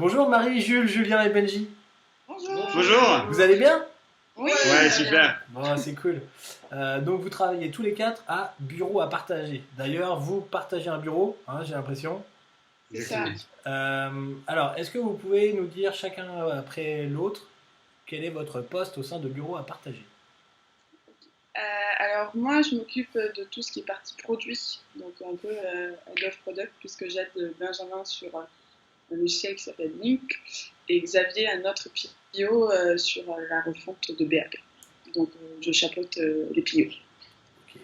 Bonjour Marie, Jules, Julien et Benji. Bonjour. Bonjour. Vous allez bien? Oui. Ouais, super. Bon, c'est cool. Donc vous travaillez tous les quatre à bureau à partager. D'ailleurs, vous partagez un bureau, hein, j'ai l'impression. C'est ça. Alors, est-ce que vous pouvez nous dire chacun après l'autre quel est votre poste au sein de bureau à partager? Alors moi, je m'occupe de tout ce qui est partie produit, donc un peu head of product, puisque j'aide Benjamin sur un logiciel qui s'appelle Link et Xavier, un autre PO, sur la refonte de BRP. Donc je chapeaute les PO. Ok.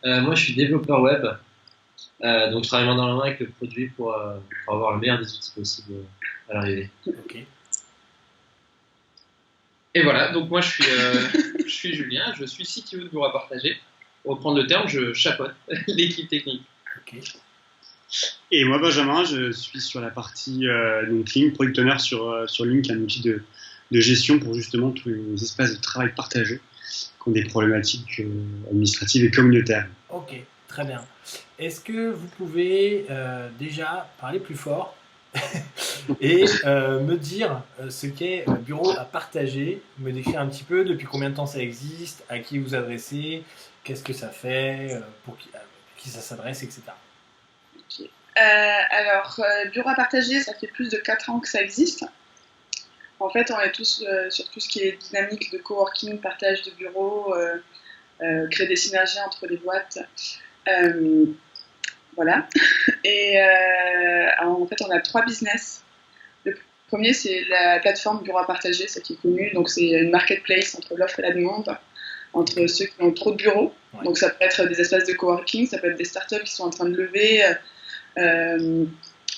Moi, je suis développeur web, donc je travaille main dans la main avec le produit pour avoir le meilleur des outils possibles à l'arrivée. Ok. Et voilà, donc moi je suis Julien, je suis CTO de Bureau à partager. Pour reprendre le terme, je chapeaute l'équipe technique. Ok. Et moi, Benjamin, je suis sur la partie donc Link, Product Owner sur Link, un outil de gestion pour justement tous les espaces de travail partagés qui ont des problématiques administratives et communautaires. Ok, très bien. Est-ce que vous pouvez déjà parler plus fort et me dire ce qu'est bureau à partager, me décrire un petit peu depuis combien de temps ça existe, à qui vous adressez, qu'est-ce que ça fait, pour qui ça s'adresse, etc. Okay. Alors, bureau à partager, ça fait plus de 4 ans que ça existe. En fait, on est tous sur tout ce qui est dynamique de coworking, partage de bureaux, créer des synergies entre les boîtes. Voilà. Et en fait, on a 3 business. Le premier, c'est la plateforme Bureau à partager, ça qui est connu. Donc, c'est une marketplace entre l'offre et la demande, entre ceux qui ont trop de bureaux. Ouais. Donc, ça peut être des espaces de coworking, ça peut être des startups qui sont en train de lever,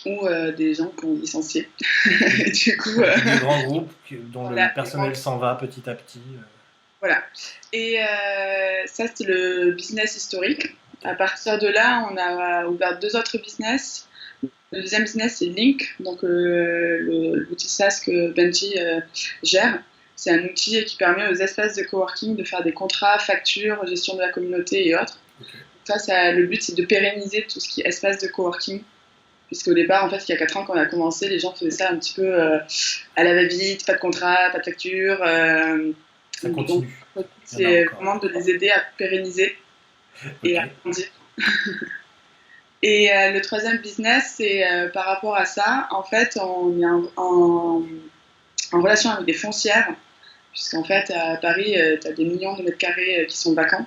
ou des gens qui ont licencié. Du coup, Des grands groupes dont voilà, le personnel s'en va petit à petit. Voilà. Et ça, c'était le business historique. À partir de là, on a ouvert 2 autres business. Le deuxième business, c'est Link, donc l'outil SaaS que Benji gère. C'est un outil qui permet aux espaces de coworking de faire des contrats, factures, gestion de la communauté et autres. Okay. Ça, le but, c'est de pérenniser tout ce qui est espace de coworking. Puisqu'au départ, en fait, il y a 4 ans, quand on a commencé, les gens faisaient ça un petit peu à la va-vite, pas de contrat, pas de facture. Ça continue. Donc, c'est vraiment de les aider à pérenniser et à grandir. Et le troisième business, c'est par rapport à ça, en fait, on est en relation avec des foncières, puisqu'en fait, à Paris, tu as des millions de mètres carrés qui sont vacants.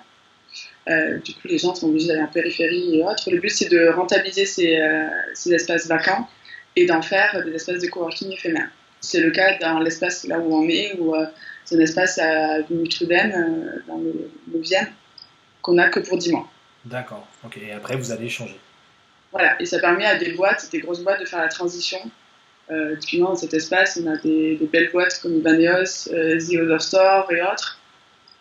Du coup, les gens sont obligés d'aller en périphérie et autres. Le but, c'est de rentabiliser ces espaces vacants et d'en faire des espaces de coworking éphémères. C'est le cas dans l'espace là où on est, où c'est un espace à Truden, dans le Vienne, qu'on n'a que pour 10 mois. D'accord, ok. Et après, vous allez changer. Voilà, et ça permet à des boîtes, des grosses boîtes, de faire la transition. Typiquement, dans cet espace, on a des belles boîtes comme Ibaneos, The Other Store et autres.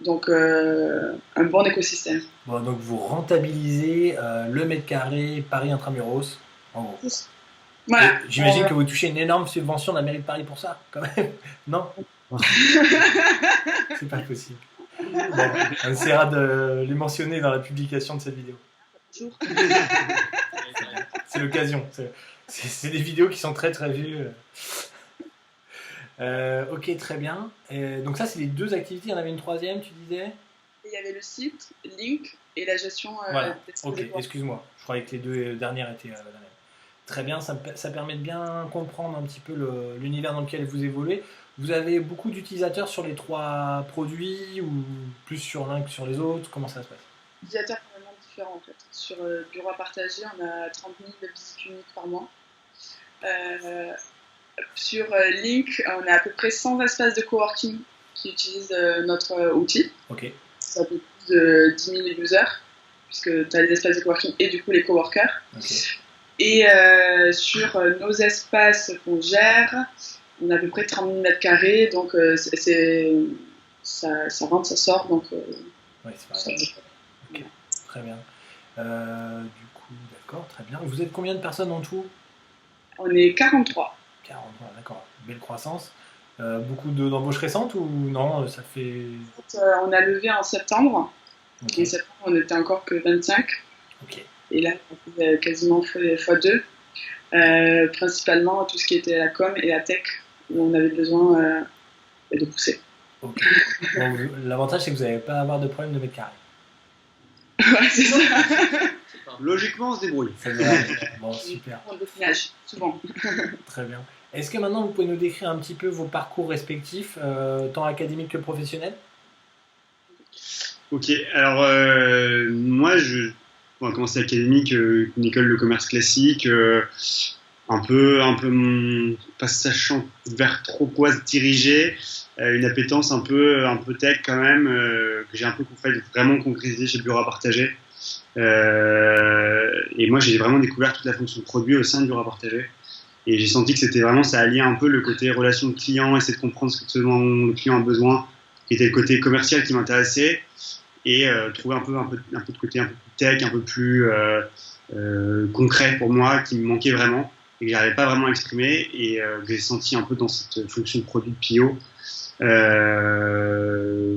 Donc, un bon écosystème. Bon, donc, vous rentabilisez le mètre carré Paris Intramuros, en gros. Voilà. J'imagine que vous touchez une énorme subvention de la mairie de Paris pour ça, quand même. Non. C'est pas possible. Bon, on essaiera de les mentionner dans la publication de cette vidéo. C'est l'occasion. C'est des vidéos qui sont très très vues. Ok, très bien. Donc ça, c'est les 2 activités. Il y en avait une troisième, tu disais? Il y avait le site, Link, et la gestion voilà. Ok, excuse-moi. Je croyais que les 2 dernières étaient la même. Très bien, ça permet de bien comprendre un petit peu l'univers dans lequel vous évoluez. Vous avez beaucoup d'utilisateurs sur les 3 produits ou plus sur l'un que sur les autres? Comment ça se passe? Utilisateurs vraiment différents en fait. Sur Bureau à partager, on a 30 000 visites uniques par mois. Sur Link, on a à peu près 100 espaces de coworking qui utilisent notre outil. Ok. Ça fait plus de 10 000 users, puisque tu as les espaces de coworking et du coup les coworkers. Okay. Et sur nos espaces qu'on gère, on a à peu près 30 000 mètres carrés, donc ça rentre, ça sort. Donc, oui, c'est pareil. Ok, très bien. Du coup, d'accord, très bien. Vous êtes combien de personnes en tout? On est 43. 43, d'accord. Belle croissance. Beaucoup d'embauches récentes ou non? Ça fait... On a levé en septembre. Okay. En septembre, on n'était encore que 25. Ok. Et là, on fait quasiment x2. Principalement tout ce qui était la com et la tech, où on avait besoin de pousser. Ok. Bon, l'avantage, c'est que vous n'allez pas avoir de problème de mètre carré. Ouais, c'est ça. Logiquement, on se débrouille. Bon, super. On définage, souvent. Très bien. Est-ce que maintenant, vous pouvez nous décrire un petit peu vos parcours respectifs, tant académiques que professionnels? Ok, alors moi, on a commencé académique, une école de commerce classique, un peu pas sachant vers trop quoi se diriger, une appétence un peu tech quand même, que j'ai un peu vraiment concrétisé chez Bureau à partager. Et moi, j'ai vraiment découvert toute la fonction produit au sein de Bureau à partager. Et j'ai senti que ça alliait un peu le côté relation de client, essayer de comprendre ce que le client a besoin, qui était le côté commercial qui m'intéressait, et trouver un peu de côté un peu plus tech, un peu plus concret pour moi, qui me manquait vraiment, et que j'arrivais pas vraiment à exprimer, et que j'ai senti un peu dans cette fonction de produit de PO,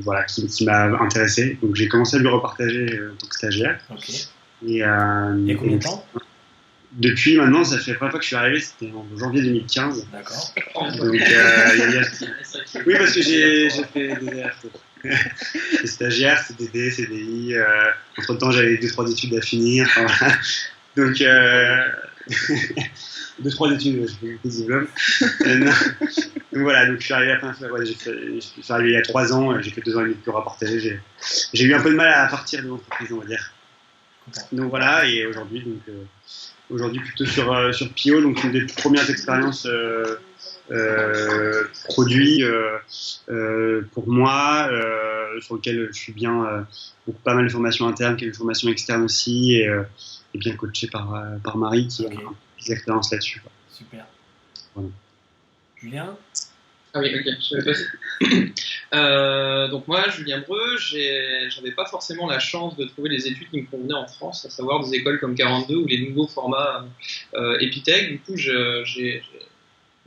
voilà, qui m'a intéressé. Donc j'ai commencé à lui repartager en tant que stagiaire. Okay. Et combien de temps? Depuis maintenant, ça fait la première fois que je suis arrivé, c'était en janvier 2015. D'accord. Donc, oui, parce que j'ai fait des j'étais stagiaire, CDD, CDI. Entre-temps, j'avais 2-3 études à finir. Voilà. Donc, 2-3 études, j'ai fait des diplômes. Donc voilà, donc je suis arrivé je suis arrivé il y a 3 ans, j'ai fait 2 ans et demi de Bureau à partager. J'ai eu un peu de mal à partir de l'entreprise, on va dire. Donc voilà, et aujourd'hui plutôt sur Pio, donc une des premières expériences produits pour moi, sur lequel je suis bien, donc pas mal de formations internes, quelques formations externes aussi, et bien coaché par Marie qui a des expériences là-dessus. Super. Voilà. Julien? Ah oui, ok, je vais passer. Donc moi, Julien Breu, j'avais pas forcément la chance de trouver les études qui me convenaient en France, à savoir des écoles comme 42 ou les nouveaux formats Epitech. Du coup,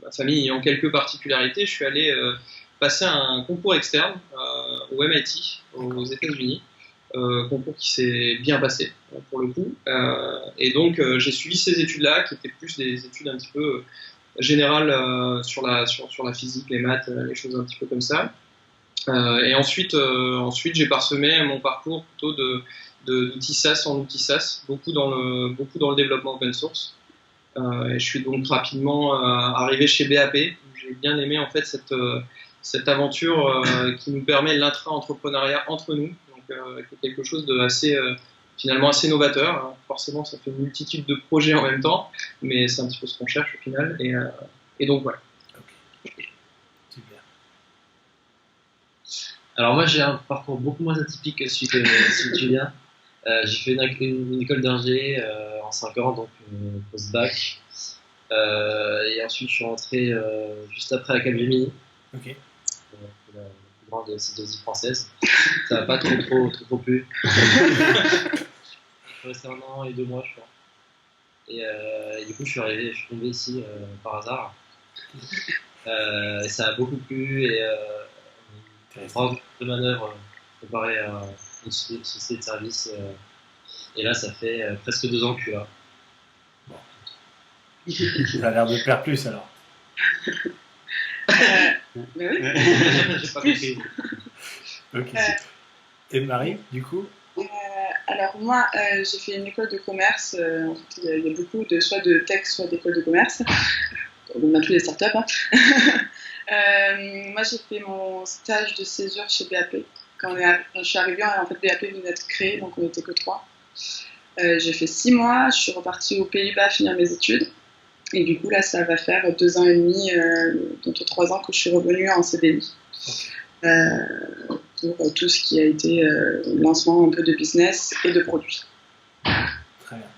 ma famille ayant quelques particularités, je suis allé passer un concours externe au MIT, aux États-Unis. Concours qui s'est bien passé pour le coup. Et donc, j'ai suivi ces études-là, qui étaient plus des études un petit peu générales sur la physique, les maths, les choses un petit peu comme ça. Et ensuite, j'ai parsemé mon parcours plutôt d'outils SaaS en outils SaaS, beaucoup dans le développement open source. Et je suis donc rapidement arrivé chez BAP. J'ai bien aimé en fait cette aventure qui nous permet l'intra-entrepreneuriat entre nous, donc qui est quelque chose de finalement assez novateur. Alors, forcément, ça fait une multitude de projets en même temps, mais c'est un petit peu ce qu'on cherche au final. Et donc voilà. Okay. Super. Alors moi, j'ai un parcours beaucoup moins atypique que celui de Julien. J'ai fait une école d'ingé en 5 ans, donc post-bac. Et ensuite, je suis rentré juste après à Capgemini. Ok. La plus grande C2I française. Ça n'a pas trop plu. Je suis resté 1 an et 2 mois, je crois. Et du coup, je suis tombé ici par hasard. Et ça a beaucoup plu. Et programme de manœuvre préparé à une société de service. Et là, ça fait presque 2 ans que je suis là. Bon. Ça a l'air de plaire plus alors. Mais oui. J'ai pas compris. Ok. Et Marie, du coup? Alors moi, j'ai fait une école de commerce. En fait, il y a beaucoup soit de tech, soit d'école de commerce. On a tous les startups. Hein. Moi, j'ai fait mon stage de césure chez BAP. Quand je suis arrivée, en fait, BAP venait d'être créé, donc on n'était que 3. J'ai fait 6 mois. Je suis repartie aux Pays-Bas finir mes études. Et du coup, là, ça va faire 2 ans et demi, bientôt 3 ans que je suis revenue en CDI. Pour tout ce qui a été lancement un peu de business et de produits. Très bien.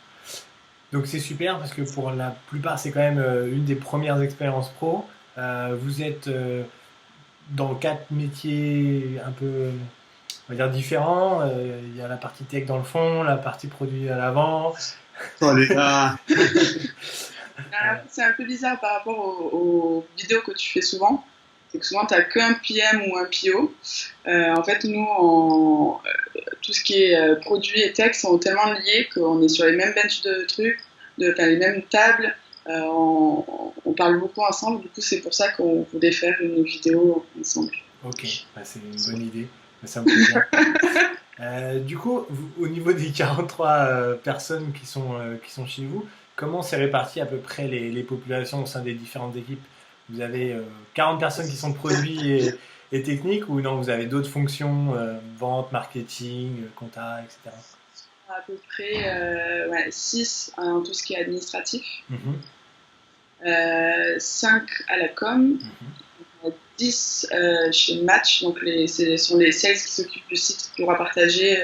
Donc c'est super parce que pour la plupart, c'est quand même une des premières expériences pro. Vous êtes dans 4 métiers un peu, on va dire, différents. Il y a la partie tech dans le fond, la partie produit à l'avant. Oh, l'état. C'est un peu bizarre par rapport aux vidéos que tu fais souvent. C'est que souvent, tu n'as qu'un PM ou un PO. En fait, nous, tout ce qui est produits et tech sont tellement liés qu'on est sur les mêmes benches de trucs, les mêmes tables. On parle beaucoup ensemble, du coup c'est pour ça qu'on voulait faire une vidéo ensemble. Ok, c'est une bonne idée, ça me plaît bien. Du coup, au niveau des 43 personnes qui sont chez vous, comment s'est réparti à peu près les populations au sein des différentes équipes? Vous avez 40 personnes qui sont produits et techniques, ou non, vous avez d'autres fonctions, vente, marketing, compta, etc. À peu près 6 en tout ce qui est administratif, 5 à la com, 10 chez Match, donc ce sont les sales qui s'occupent du site Bureau Partagé.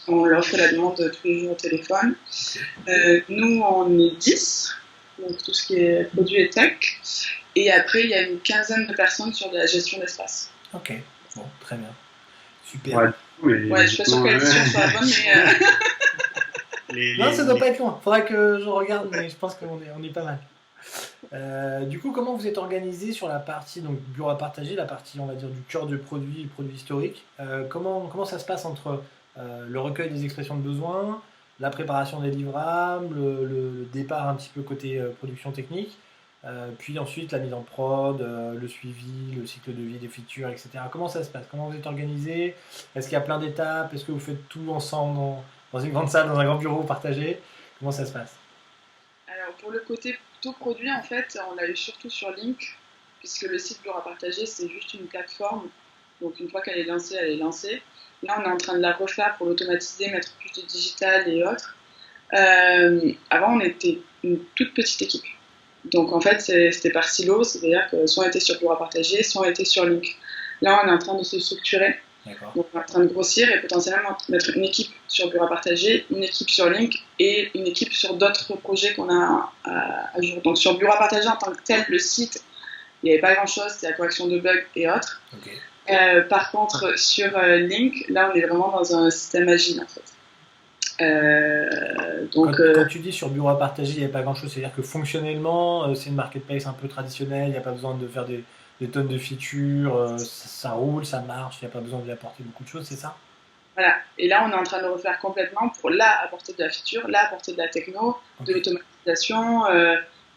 On leur fait la demande tous les jours au téléphone. Nous, on est 10, donc tout ce qui est produit et tech. Et après, il y a une quinzaine de personnes sur la gestion d'espace. Ok, bon, très bien. Super. Ouais, je suis pas sûre que la question soit bonne, mais... Non, ça doit pas être loin. Faudra que je regarde, mais je pense qu'on est pas mal. Du coup, comment vous êtes organisé sur la partie donc, bureau à partager, la partie, on va dire, du cœur de produit, le produit historique? Comment ça se passe entre le recueil des expressions de besoin, la préparation des livrables, le départ un petit peu côté production technique, puis ensuite la mise en prod, le suivi, le cycle de vie des features, etc. Comment ça se passe? Comment vous êtes organisé? Est-ce qu'il y a plein d'étapes? Est-ce que vous faites tout ensemble dans une grande salle, dans un grand bureau partagé? Comment ça se passe? Alors pour le côté plutôt produit, en fait, on l'a eu surtout sur Link, puisque le site Bureau Partagé, c'est juste une plateforme. Donc une fois qu'elle est lancée, elle est lancée. Là, on est en train de la refaire pour l'automatiser, mettre plus de digital et autres. Avant, on était une toute petite équipe. Donc en fait, c'était par silo, c'est-à-dire que soit on était sur Bureau Partagé, soit on était sur Link. Là, on est en train de se structurer. Donc on est en train de grossir et potentiellement mettre une équipe sur Bureau Partagé, une équipe sur Link et une équipe sur d'autres projets qu'on a à jour. Donc sur Bureau Partagé en tant que tel, le site, il n'y avait pas grand-chose, c'était la correction de bugs et autres. Par contre, sur Link, là, on est vraiment dans un système agile, en fait. Quand tu dis sur bureau à partager, il n'y avait pas grand-chose, c'est-à-dire que fonctionnellement, c'est une marketplace un peu traditionnelle, il n'y a pas besoin de faire des tonnes de features, ça roule, ça marche, il n'y a pas besoin d'y apporter beaucoup de choses, c'est ça? Voilà, et là, on est en train de le refaire complètement pour là apporter de la feature, là apporter de la techno, de l'automatisation,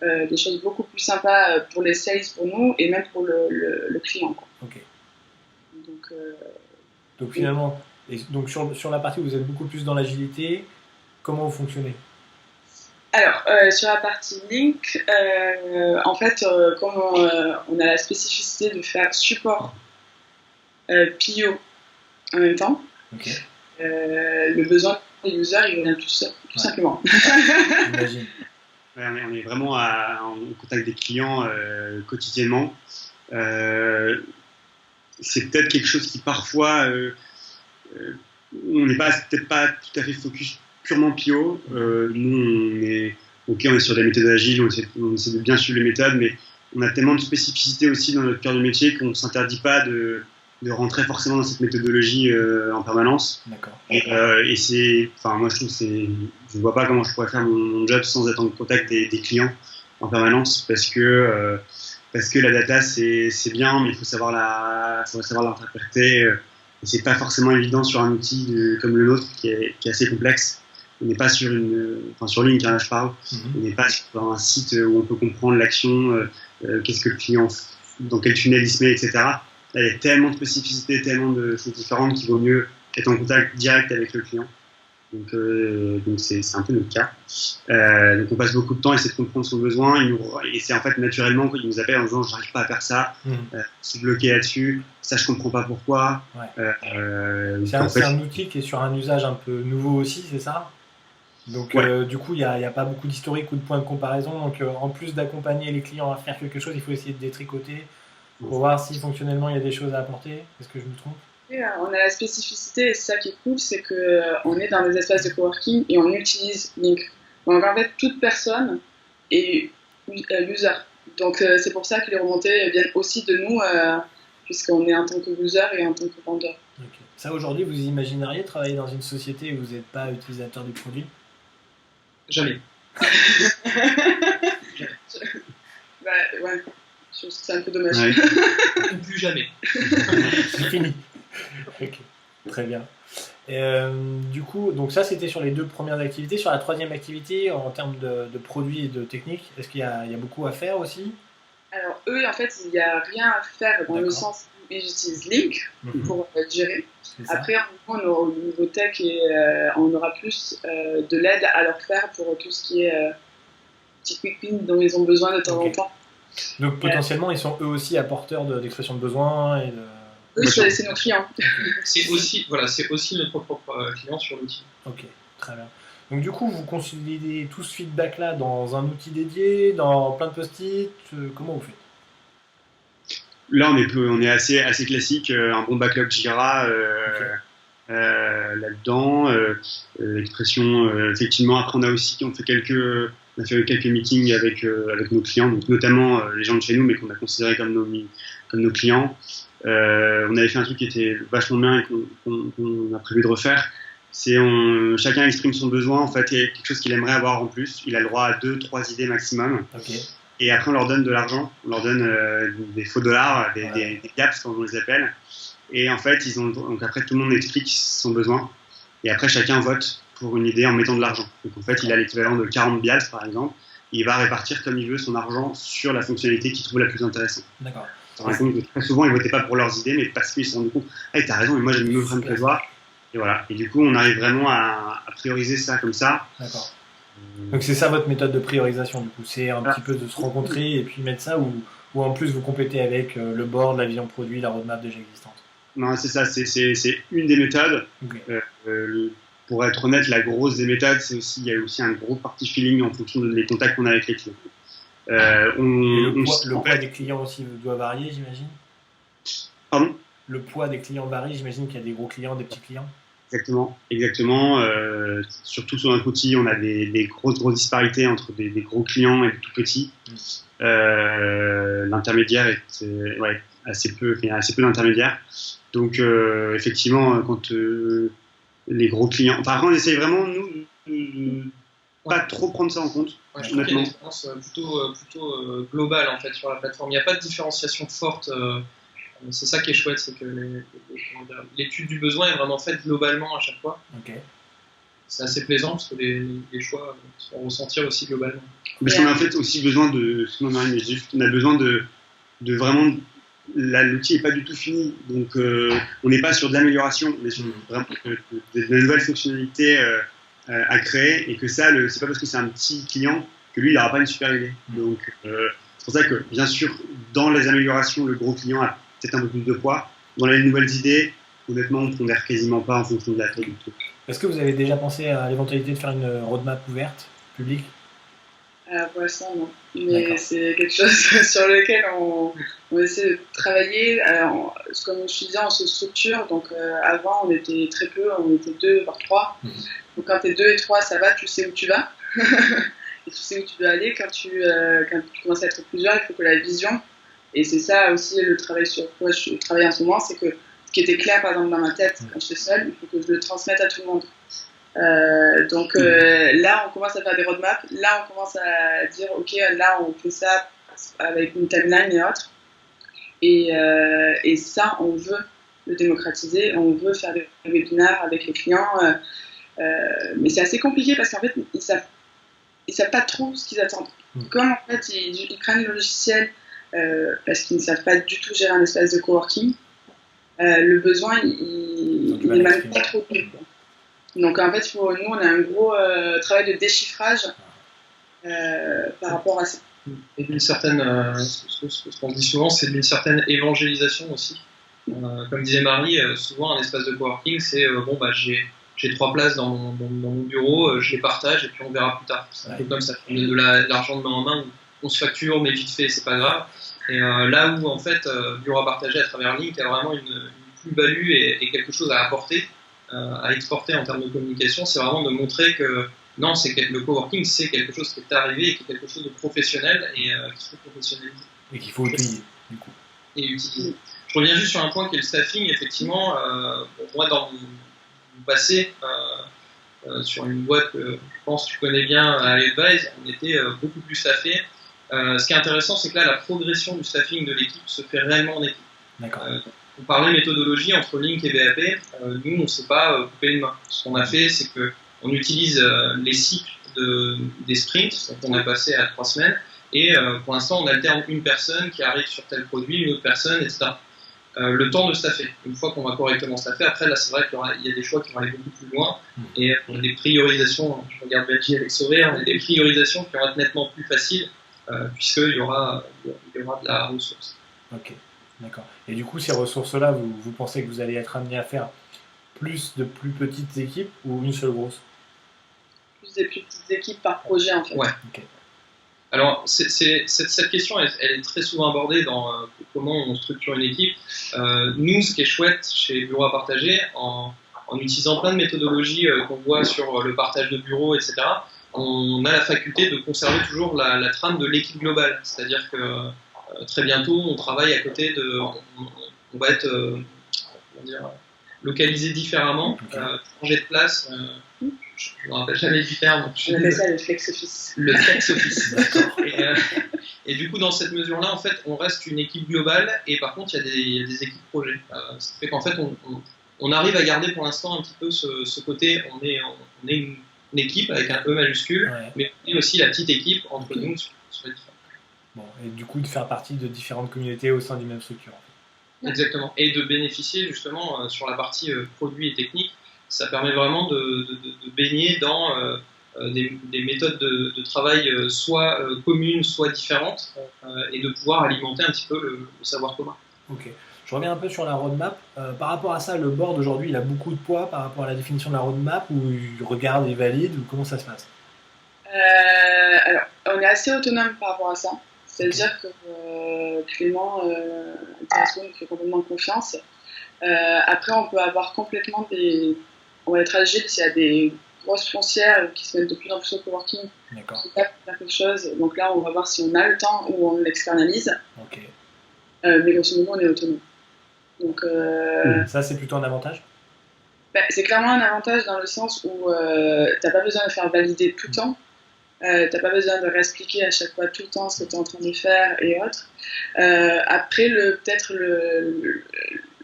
des choses beaucoup plus sympas pour les sales, pour nous, et même pour le client, quoi. Ok. Donc finalement, donc sur la partie où vous êtes beaucoup plus dans l'agilité, comment vous fonctionnez? Alors, sur la partie Link, en fait, comme on a la spécificité de faire support PO en même temps, le besoin des users, il vient tout simplement. J'imagine. On est vraiment en contact des clients quotidiennement. C'est peut-être quelque chose qui parfois on n'est peut-être pas tout à fait focus purement PO. Nous on est sur des méthodes agiles, on essaie de bien suivre les méthodes, mais on a tellement de spécificités aussi dans notre cœur de métier qu'on ne s'interdit pas de rentrer forcément dans cette méthodologie en permanence. D'accord. Et moi je trouve je ne vois pas comment je pourrais faire mon job sans être en contact des clients en permanence, parce que la data c'est bien, mais il faut savoir l'interpréter. Et c'est pas forcément évident sur un outil comme le nôtre qui est assez complexe. On n'est pas sur sur Link, je parle. On n'est pas sur un site où on peut comprendre l'action, qu'est-ce que le client, dans quel tunnel il se met, etc. Là, il y a tellement de spécificités, tellement de choses différentes qu'il vaut mieux être en contact direct avec le client. Donc c'est un peu notre cas. Donc on passe beaucoup de temps à essayer de comprendre son besoin, et c'est en fait naturellement quand il nous appelle en disant j'arrive pas à faire ça, je suis bloqué là-dessus, ça je comprends pas pourquoi. C'est un outil qui est sur un usage un peu nouveau aussi, c'est ça? Donc du coup il n'y a pas beaucoup d'historique ou de points de comparaison, donc en plus d'accompagner les clients à faire quelque chose, il faut essayer de détricoter pour voir si fonctionnellement il y a des choses à apporter. Est-ce que je me trompe? On a la spécificité, et c'est ça qui est cool, c'est qu'on est dans des espaces de coworking et on utilise Link. Donc en fait, toute personne est user. Donc c'est pour ça que les remontées viennent aussi de nous, puisqu'on est en tant que user et en tant que vendeur. Okay. Ça, aujourd'hui, vous imagineriez travailler dans une société où vous n'êtes pas utilisateur du produit? Jamais. Ouais, c'est un peu dommage. Ou plus jamais. C'est fini. Ok, très bien. Du coup, donc ça c'était sur les 2 premières activités. Sur la 3e activité, en termes de produits et de techniques, est-ce il y a beaucoup à faire aussi? Alors eux, en fait, il n'y a rien à faire dans le D'accord. sens où ils utilisent Link pour gérer. C'est ça. Après, en gros, au niveau tech, on aura plus de l'aide à leur faire pour tout ce qui est petit quick win dont ils ont besoin de temps en Ok. temps. Donc potentiellement, ils sont eux aussi apporteurs d'expression de besoin et de. Eux, c'est nos clients. C'est aussi, voilà, c'est aussi notre propre client sur l'outil. Ok, très bien. Donc du coup, vous consolidez tout ce feedback-là dans un outil dédié, dans plein de post-it. Comment vous faites? Là, on est assez classique, un bon backlog Jira là-dedans, l'expression, effectivement. Après, on a fait quelques meetings avec nos clients, donc notamment les gens de chez nous, mais qu'on a considérés comme nos clients. On avait fait un truc qui était vachement bien et qu'on a prévu de refaire. Chacun exprime son besoin, en fait, et quelque chose qu'il aimerait avoir en plus. Il a le droit à 2-3 idées maximum. Ok. Et après, on leur donne de l'argent, on leur donne des faux dollars, des gaps, comme on les appelle. Et en fait, donc après, tout le monde explique son besoin. Et après, chacun vote pour une idée en mettant de l'argent. Donc en fait, il a l'équivalent de 40 bials, par exemple. Et il va répartir comme il veut son argent sur la fonctionnalité qu'il trouve la plus intéressante. D'accord. On se rend compte que très souvent, ils ne votaient pas pour leurs idées, mais parce qu'ils se sont rendus compte, hey, t'as raison, mais moi, j'aime mieux vraiment que toi. Et voilà. Et du coup, on arrive vraiment à prioriser ça comme ça. D'accord. Donc c'est ça votre méthode de priorisation, du coup, c'est un petit peu de se rencontrer et puis mettre ça, ou en plus vous complétez avec le board, la vision produit, la roadmap déjà existante. Non, c'est ça, c'est une des méthodes. Okay. Pour être honnête, la grosse des méthodes, il y a aussi un gros parti feeling en fonction des contacts qu'on a avec les clients. Le poids des clients aussi doit varier, j'imagine. Pardon ? Le poids des clients varie, j'imagine qu'il y a des gros clients, des petits clients. Exactement. Surtout sur notre outil, on a des grosses disparités entre des gros clients et des tout petits. L'intermédiaire est assez peu d'intermédiaires. Donc effectivement, quand les gros clients, enfin après on essaye vraiment nous pas trop prendre ça en compte. Ouais, je trouve qu'il y a une expérience plutôt globale en fait sur la plateforme. Il n'y a pas de différenciation forte. C'est ça qui est chouette, c'est que l'étude du besoin est vraiment faite globalement à chaque fois. Okay. C'est assez plaisant parce que les choix se font ressentir aussi globalement. Parce qu'on a en fait aussi besoin on a besoin de vraiment. L'outil n'est pas du tout fini, donc on n'est pas sur de l'amélioration, on est sur vraiment de nouvelles fonctionnalités à créer, et que ça, c'est pas parce que c'est un petit client que lui il n'aura pas une super idée. Donc c'est pour ça que bien sûr dans les améliorations le gros client a peut-être un peu plus de poids. Dans les nouvelles idées, honnêtement on ne pondère quasiment pas en fonction de la taille du truc. Est-ce que vous avez déjà pensé à l'éventualité de faire une roadmap ouverte, publique? Pour l'instant, non. Mais c'est quelque chose sur lequel on essaie de travailler. Comme je te disais, on se structure. Donc avant, on était très peu, on était 2, voire 3. Donc quand tu es 2 et 3, ça va, tu sais où tu vas. Et tu sais où tu dois aller. Quand tu commences à être plusieurs, il faut que la vision, et c'est ça aussi le travail sur quoi je travaille en ce moment, c'est que ce qui était clair par exemple dans ma tête quand j'étais seule, il faut que je le transmette à tout le monde. Donc là on commence à faire des roadmaps, là on commence à dire ok, là on fait ça avec une timeline et autres, et ça on veut le démocratiser, on veut faire des webinaires avec les clients, mais c'est assez compliqué parce qu'en fait ils savent pas trop ce qu'ils attendent. Comme en fait ils prennent le logiciel parce qu'ils ne savent pas du tout gérer un espace de coworking, le besoin il n'émane pas trop de nous. Donc en fait, nous on a un gros travail de déchiffrage par rapport à ça. Et d'une certaine, ce qu'on dit souvent, c'est d'une certaine évangélisation aussi. Comme disait Marie, souvent un espace de coworking, c'est j'ai 3 places dans mon bureau, je les partage et puis on verra plus tard. C'est un peu comme ça, on donne de l'argent de main en main, on se facture, mais vite fait, c'est pas grave. Et là où en fait, bureau à partager à travers Link a vraiment une plus-value et quelque chose à apporter, à exporter en termes de communication, c'est vraiment de montrer que non, le coworking, c'est quelque chose qui est arrivé et qui est quelque chose de professionnel et qui se professionnalise. Et qu'il faut utiliser, du coup. Et utiliser. Je reviens juste sur un point qui est le staffing. Effectivement, moi, dans mon passé, sur une boîte que je pense que tu connais bien, à Advise, on était beaucoup plus staffé. Ce qui est intéressant, c'est que là, la progression du staffing de l'équipe se fait réellement en équipe. D'accord. on parlait méthodologie entre Link et BAP. Nous, on ne s'est pas coupé les mains. Ce qu'on a fait, c'est qu'on utilise les cycles des sprints, donc on a passé à 3 semaines, et pour l'instant, on alterne une personne qui arrive sur tel produit, une autre personne, etc. Le temps de staffer. Une fois qu'on va correctement staffer, après, là, c'est vrai qu'il y a des choix qui vont aller beaucoup plus loin, et on a des priorisations, je regarde Belgique avec sourire, on a des priorisations qui vont être nettement plus faciles, puisqu'il y aura de la ressource. Ok, d'accord. Et du coup, ces ressources-là, vous pensez que vous allez être amené à faire plus de plus petites équipes ou une seule grosse? Plus des plus petites équipes par projet, en fait. Ouais. Ok. Alors, cette question, elle est très souvent abordée dans comment on structure une équipe. Nous, ce qui est chouette chez Bureau à partager, en utilisant plein de méthodologies qu'on voit sur le partage de bureaux, etc., on a la faculté de conserver toujours la trame de l'équipe globale. C'est-à-dire que très bientôt, on travaille à côté de... On va être localisé différemment, changer de place. Je ne me rappelle jamais du terme. On appelle ça le flex office. Le flex office, d'accord. Et du coup, dans cette mesure-là, en fait, on reste une équipe globale et par contre, il y a des équipes projets. Ça fait qu'en fait, on arrive à garder pour l'instant un petit peu ce côté, on est une équipe avec un E majuscule, mais on est aussi la petite équipe entre nous sur les différents. Bon, et du coup, de faire partie de différentes communautés au sein d'une même structure. Exactement. Et de bénéficier justement sur la partie produit et technique, ça permet vraiment de baigner dans des méthodes de travail soit communes, soit différentes, et de pouvoir alimenter un petit peu le savoir commun. Ok. Je reviens un peu sur la roadmap. Par rapport à ça, le board aujourd'hui, il a beaucoup de poids par rapport à la définition de la roadmap, ou il regarde et valide, ou comment ça se passe? Alors, on est assez autonome par rapport à ça. C'est-à-dire que Clément Terrasco nous fait complètement confiance. Après, on peut avoir complètement on va être agile s'il y a des grosses foncières qui se mettent de plus en plus au coworking. D'accord. Qui tapent faire quelque chose. Donc là, on va voir si on a le temps ou on l'externalise. Ok. Mais grosso modo, on est autonome. Donc, ça, c'est plutôt un avantage? C'est clairement un avantage dans le sens où tu n'as pas besoin de faire valider tout le temps. Tu n'as pas besoin de réexpliquer à chaque fois tout le temps ce que tu es en train de faire et autres. Après, peut-être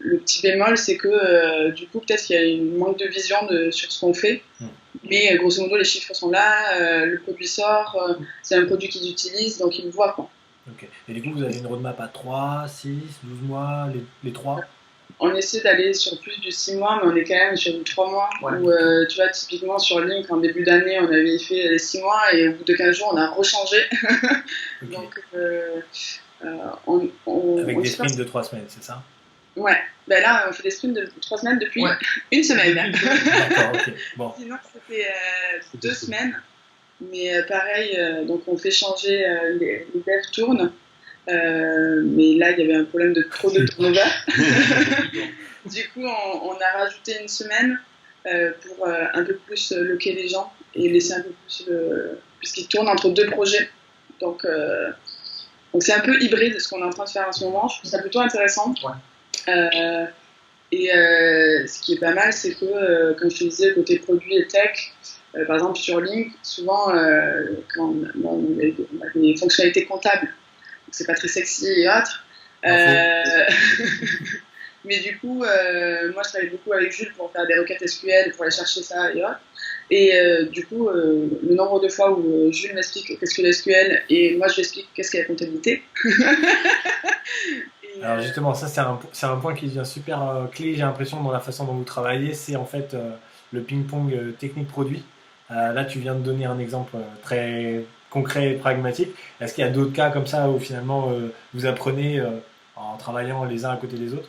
le petit bémol, c'est que du coup, peut-être qu'il y a une manque de vision sur ce qu'on fait. Mais grosso modo, les chiffres sont là, le produit sort, c'est un produit qu'ils utilisent, donc ils le voient, quoi. Ok. Et du coup, vous avez une roadmap à 3, 6, 12 mois, les 3? On essaie d'aller sur plus du 6 mois, mais on est quand même sur du 3 mois. Ouais. Où, tu vois, typiquement sur Link, en début d'année, on avait fait les 6 mois et au bout de 15 jours, on a rechangé. Okay. Donc, avec des sprints de 3 semaines, c'est ça? Ouais. Ben là, on fait des sprints de 3 semaines depuis une semaine. D'accord, ok. Bon. Sinon, c'était 2 semaines. Mais pareil, donc on fait changer, les devs tournent. Mais là, il y avait un problème de trop de turnover. Du coup, on a rajouté une semaine pour un peu plus loquer les gens et laisser un peu plus puisqu'ils tournent entre 2 projets. Donc c'est un peu hybride ce qu'on est en train de faire en ce moment. Je trouve ça plutôt intéressant. Ouais. Ce qui est pas mal, c'est que, comme je te disais, côté produit et tech, par exemple sur Link, souvent, quand on a des fonctionnalités comptables, c'est pas très sexy et autres. Mais du coup, moi je travaille beaucoup avec Jules pour faire des requêtes SQL, pour aller chercher ça et autres. Et du coup, le nombre de fois où Jules m'explique qu'est-ce que le SQL et moi je lui explique qu'est-ce qu'est la comptabilité. Alors justement, ça c'est un point qui devient super clé, j'ai l'impression, dans la façon dont vous travaillez, c'est en fait le ping-pong technique-produit. Là, tu viens de donner un exemple très concret et pragmatique. Est-ce qu'il y a d'autres cas comme ça où finalement vous apprenez en travaillant les uns à côté des autres?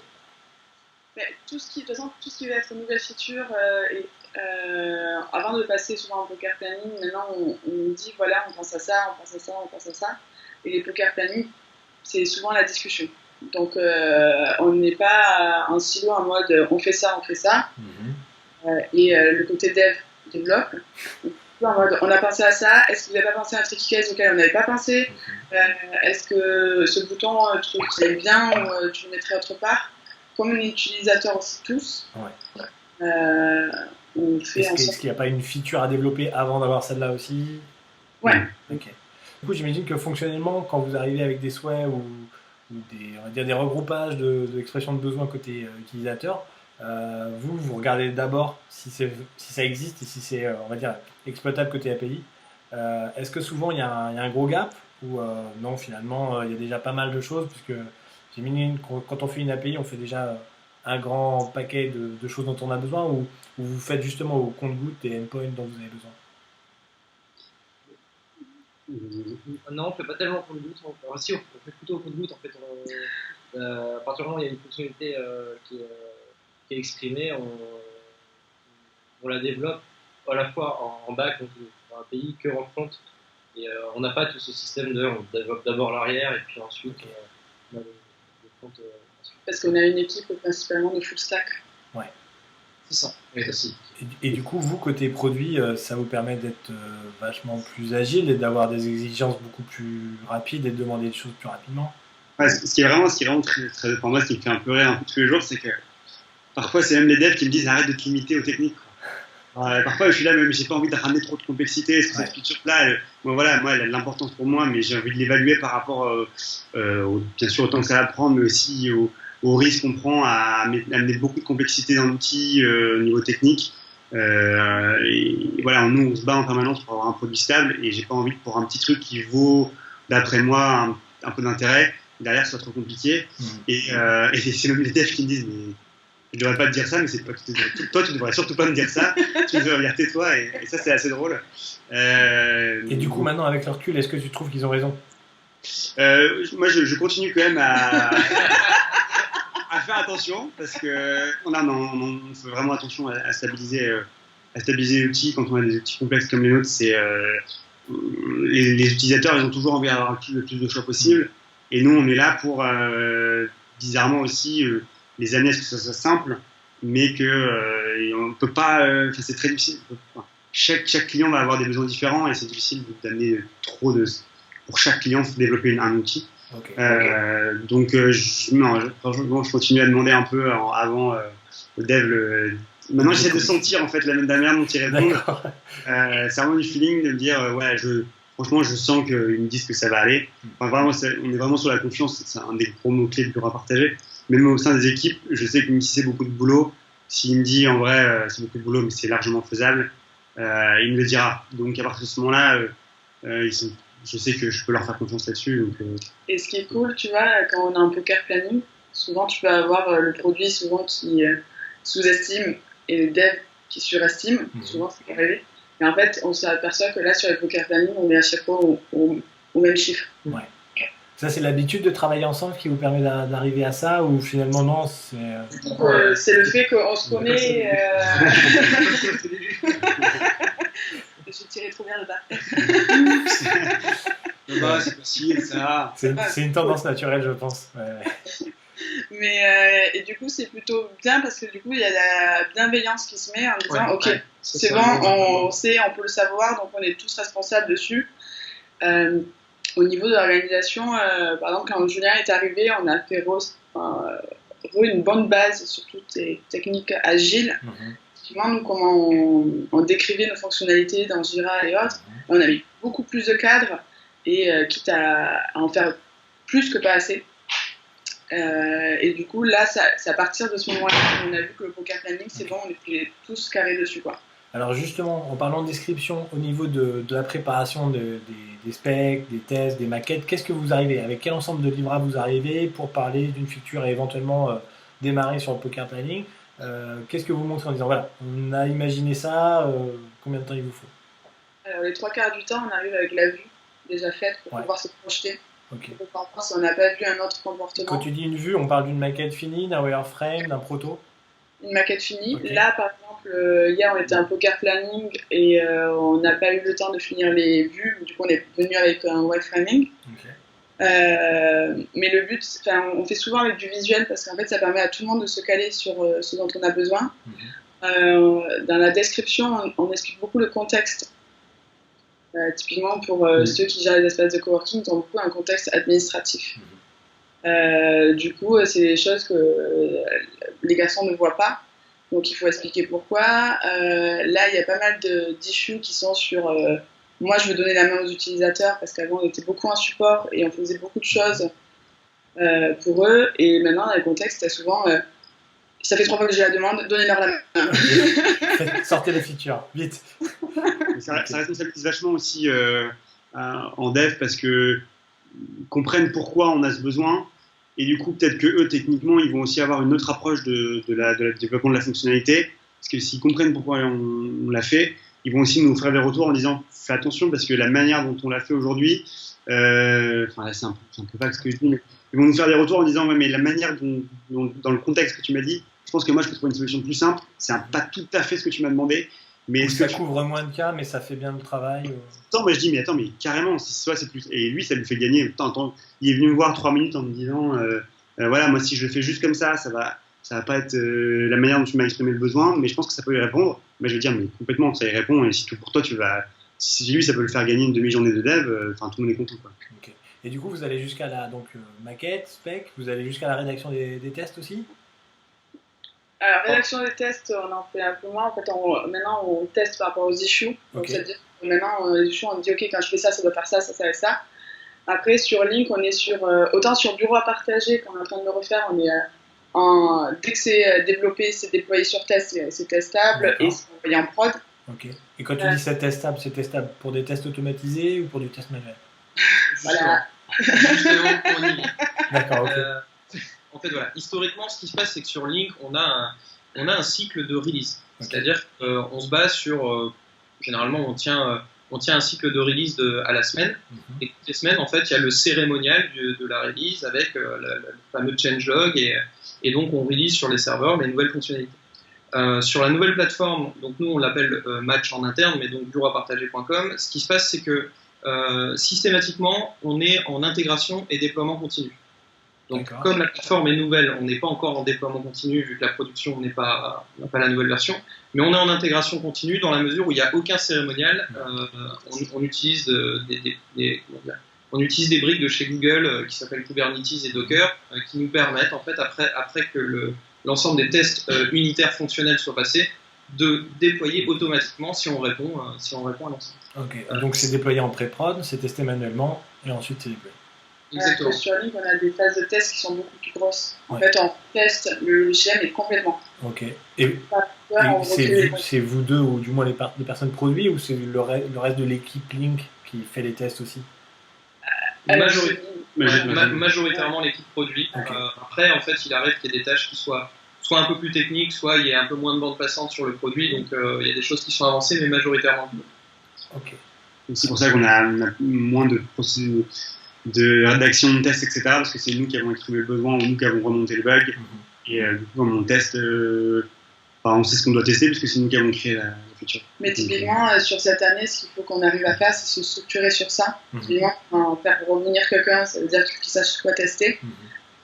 De toute façon, tout ce qui va être nouvelle feature, avant de passer souvent en poker planning, maintenant on dit voilà, on pense à ça, on pense à ça, on pense à ça. Et les poker planning, c'est souvent la discussion. Donc on n'est pas en silo en mode on fait ça, on fait ça. Et le côté dev développe. En mode, on a pensé à ça, est-ce que vous n'avez pas pensé à un tricky case auquel on n'avait pas pensé? Est-ce que ce bouton, tu trouves qu'il est bien ou tu le mettrais autre part? Comme on est utilisateur aussi tous, on fait Est-ce qu'il n'y a pas une feature à développer avant d'avoir celle-là aussi? Ouais. Ok. Du coup, j'imagine que fonctionnellement, quand vous arrivez avec des souhaits ou on va dire des regroupages d'expression de besoin côté utilisateur, vous regardez d'abord si ça existe et si c'est, on va dire, exploitable côté API. Est-ce que souvent il y a un gros gap ou non, finalement, il y a déjà pas mal de choses, puisque quand on fait une API, on fait déjà un grand paquet de choses dont on a besoin, ou vous faites justement au compte-gouttes des endpoints dont vous avez besoin? Non, on fait pas tellement au compte-goutte. Si, on fait plutôt au compte-goutte. En fait, à partir du moment où il y a une fonctionnalité qui est exprimée, on la développe à la fois en back, donc en API, que en front. Et on n'a pas tout ce système on développe d'abord l'arrière et puis ensuite on a le front. Parce qu'on a une équipe principalement de full stack. Ouais. C'est ça, oui, aussi. Et du coup, vous, côté produit, ça vous permet d'être vachement plus agile et d'avoir des exigences beaucoup plus rapides et de demander des choses plus rapidement? Ouais, ce qui est vraiment très, pour moi, ce qui me fait un peu rire un peu tous les jours, c'est que parfois, c'est même les devs qui me disent arrête de te limiter aux techniques. Parfois, je suis là, même j'ai pas envie de ramener trop de complexité sur cette feature-là. Moi, elle a de l'importance pour moi, mais j'ai envie de l'évaluer par rapport, bien sûr, au temps que ça va prendre, mais aussi au risque qu'on prend à amener beaucoup de complexité dans l'outil au niveau technique. Et voilà, nous, on se bat en permanence pour avoir un produit stable, et j'ai pas envie que pour un petit truc qui vaut, d'après moi, un peu d'intérêt, derrière, ce soit trop compliqué. Et c'est même les devs qui me disent, mais je devrais pas te dire ça, mais c'est pas toi, tu devrais surtout pas me dire ça. Tu devrais dire tais-toi, et ça, c'est assez drôle. Et du coup, maintenant, avec le recul, est-ce que tu trouves qu'ils ont raison? Moi, je continue quand même à faire attention, parce que on fait vraiment attention à stabiliser l'outil. Quand on a des outils complexes comme les nôtres, les utilisateurs, ils ont toujours envie d'avoir le plus de choix possible, et nous, on est là pour bizarrement aussi les amener à ce que ça soit simple, mais que on peut pas. C'est très difficile. Chaque client va avoir des besoins différents, et c'est difficile d'amener trop pour chaque client développer un outil. Okay. Donc, franchement, je continue à demander un peu avant au dev. Maintenant, j'essaie de sentir en fait la manière dont ils répondent. C'est vraiment du feeling de me dire, franchement, je sens qu'ils me disent que ça va aller. Enfin, vraiment, on est vraiment sur la confiance. C'est un des gros mots-clés de Bureau à partager. Même au sein des équipes, je sais que même si c'est beaucoup de boulot, s'il me dit en vrai, c'est beaucoup de boulot, mais c'est largement faisable, il me le dira. Donc, à partir de ce moment-là, je sais que je peux leur faire confiance là-dessus. Et ce qui est cool, tu vois, quand on a un poker planning, souvent tu peux avoir le produit souvent qui sous-estime et le dev qui surestime. Souvent, c'est pas arrivé. Et en fait, on s'aperçoit que là, sur les poker planning, on est à chaque fois au même chiffre. Ouais. Ça, c'est l'habitude de travailler ensemble qui vous permet d'arriver à ça, ou finalement, non, c'est... c'est le fait qu'on se connaît... J'ai tiré trop bien le bas. Le bas, c'est facile, ça. C'est une tendance naturelle, je pense. Ouais. Mais et du coup, c'est plutôt bien, parce que du coup, il y a la bienveillance qui se met en disant ok, c'est bon, on sait, on peut le savoir, donc on est tous responsables dessus. Au niveau de l'organisation, par exemple, quand Julien est arrivé, on a fait une bonne base sur toutes les techniques agiles. Souvent, nous, comment on décrivait nos fonctionnalités dans Jira et autres, on a mis beaucoup plus de cadres, et quitte à en faire plus que pas assez. Et du coup, là, c'est à partir de ce moment-là qu'on a vu que le poker planning, c'est bon, on était tous carrés dessus, quoi. Alors justement, en parlant de description, au niveau de la préparation des specs, des tests, des maquettes, qu'est-ce que vous arrivez? Avec quel ensemble de livrables vous arrivez pour parler d'une feature et éventuellement démarrer sur le poker planning? Qu'est-ce que vous montrez en disant voilà, on a imaginé ça, combien de temps il vous faut? Alors, les 3/4 du temps, on arrive avec la vue déjà faite pour pouvoir se projeter. Okay. Pour voir si on n'a pas vu un autre comportement. Quand tu dis une vue, on parle d'une maquette finie, d'un wireframe, d'un proto? Une maquette finie. Okay. Là, par exemple, hier, on était un poker planning et on n'a pas eu le temps de finir les vues. Du coup, on est venu avec un wireframing. Okay. Mais le but, on fait souvent avec du visuel, parce qu'en fait, ça permet à tout le monde de se caler sur ce dont on a besoin. Dans la description, on explique beaucoup le contexte. Typiquement, pour ceux qui gèrent les espaces de coworking, ils ont beaucoup un contexte administratif. Du coup, c'est des choses que les garçons ne voient pas, donc il faut expliquer pourquoi. Là, il y a pas mal d'issues qui sont sur moi, je veux donner la main aux utilisateurs, parce qu'avant, on était beaucoup en support et on faisait beaucoup de choses pour eux. Et maintenant, dans les contextes, c'est souvent ça fait 3 fois que j'ai la demande, donnez-leur la main. Sortez les features, vite. Ça responsabilise vachement aussi en dev parce que comprennent pourquoi on a ce besoin et du coup peut-être que eux techniquement ils vont aussi avoir une autre approche de la développement de la fonctionnalité parce que s'ils comprennent pourquoi on l'a fait, ils vont aussi nous faire des retours en disant fais attention parce que la manière dont on l'a fait aujourd'hui, enfin là c'est un peu vague ce que je dis, mais ils vont nous faire des retours en disant ouais mais la manière dont dans le contexte que tu m'as dit, je pense que moi je peux trouver une solution plus simple, c'est pas tout à fait ce que tu m'as demandé. Mais ça couvre moins de cas, mais ça fait bien le travail. Attends, je dis, mais carrément, si soit c'est plus. Et lui, ça lui fait gagner. Il est venu me voir 3 minutes en me disant, voilà, moi, si je le fais juste comme ça va pas être la manière dont tu m'as exprimé le besoin, mais je pense que ça peut lui répondre. Mais je vais dire, mais complètement, ça y répond. Et si tout pour toi, si lui, ça peut le faire gagner une demi-journée de dev, tout le monde est content, quoi. Okay. Et du coup, vous allez jusqu'à la maquette, spec, vous allez jusqu'à la rédaction des tests aussi? Alors, rédaction des tests, on en fait un peu moins. En fait, maintenant, on teste par rapport aux issues. Donc, c'est-à-dire que maintenant, les issues, on dit, OK, quand je fais ça, ça doit faire ça, ça, ça et ça. Après, sur Link, on est autant sur bureau à partager qu'on est en train de le refaire, on est dès que c'est développé, c'est déployé sur test, c'est testable et c'est envoyé en prod. Ok. Et quand tu dis c'est testable pour des tests automatisés ou pour du test manuel? Voilà. Justement, on y vient. D'accord, ok. En fait, voilà. Historiquement, ce qui se passe, c'est que sur Link, on a un cycle de release. Okay. C'est-à-dire qu'on se base sur. Généralement, on tient un cycle de release à la semaine. Et toutes les semaines, en fait, il y a le cérémonial de la release avec le fameux changelog. Et donc, on release sur les serveurs les nouvelles fonctionnalités. Sur la nouvelle plateforme, donc nous, on l'appelle Match en interne, mais donc bureauapartager.com. Ce qui se passe, c'est que systématiquement, on est en intégration et déploiement continu. Donc, comme la plateforme est nouvelle, on n'est pas encore en déploiement continu vu que la production n'a pas la nouvelle version, mais on est en intégration continue dans la mesure où il n'y a aucun cérémonial. On utilise on utilise des briques de chez Google qui s'appellent Kubernetes et Docker qui nous permettent, en fait, après que l'ensemble des tests unitaires fonctionnels soient passés, de déployer automatiquement si on répond à l'ensemble. Ok. Donc c'est déployé en pré-prod, c'est testé manuellement et ensuite c'est déployé. Exactement. Sur Link, on a des phases de test qui sont beaucoup plus grosses. En fait, on teste le logiciel, mais complètement. Ok. Et c'est vous deux, ou du moins les personnes produits, ou c'est le reste de l'équipe Link qui fait les tests aussi? Majoritairement l'équipe produit. Okay. Après, en fait, il arrive qu'il y ait des tâches qui soient soit un peu plus techniques, soit il y ait un peu moins de bande passante sur le produit. Donc, il y a des choses qui sont avancées, mais majoritairement. Ok. C'est pour ça qu'on a moins de procédures de rédaction de tests, etc. Parce que c'est nous qui avons exprimé le besoin ou nous qui avons remonté le bug. Et du coup, quand on teste, on sait ce qu'on doit tester parce que c'est nous qui avons créé la feature. Mais typiquement, sur cette année, ce qu'il faut qu'on arrive à faire, c'est se structurer sur ça. Typiquement, faire revenir quelqu'un, ça veut dire qu'il sache quoi tester.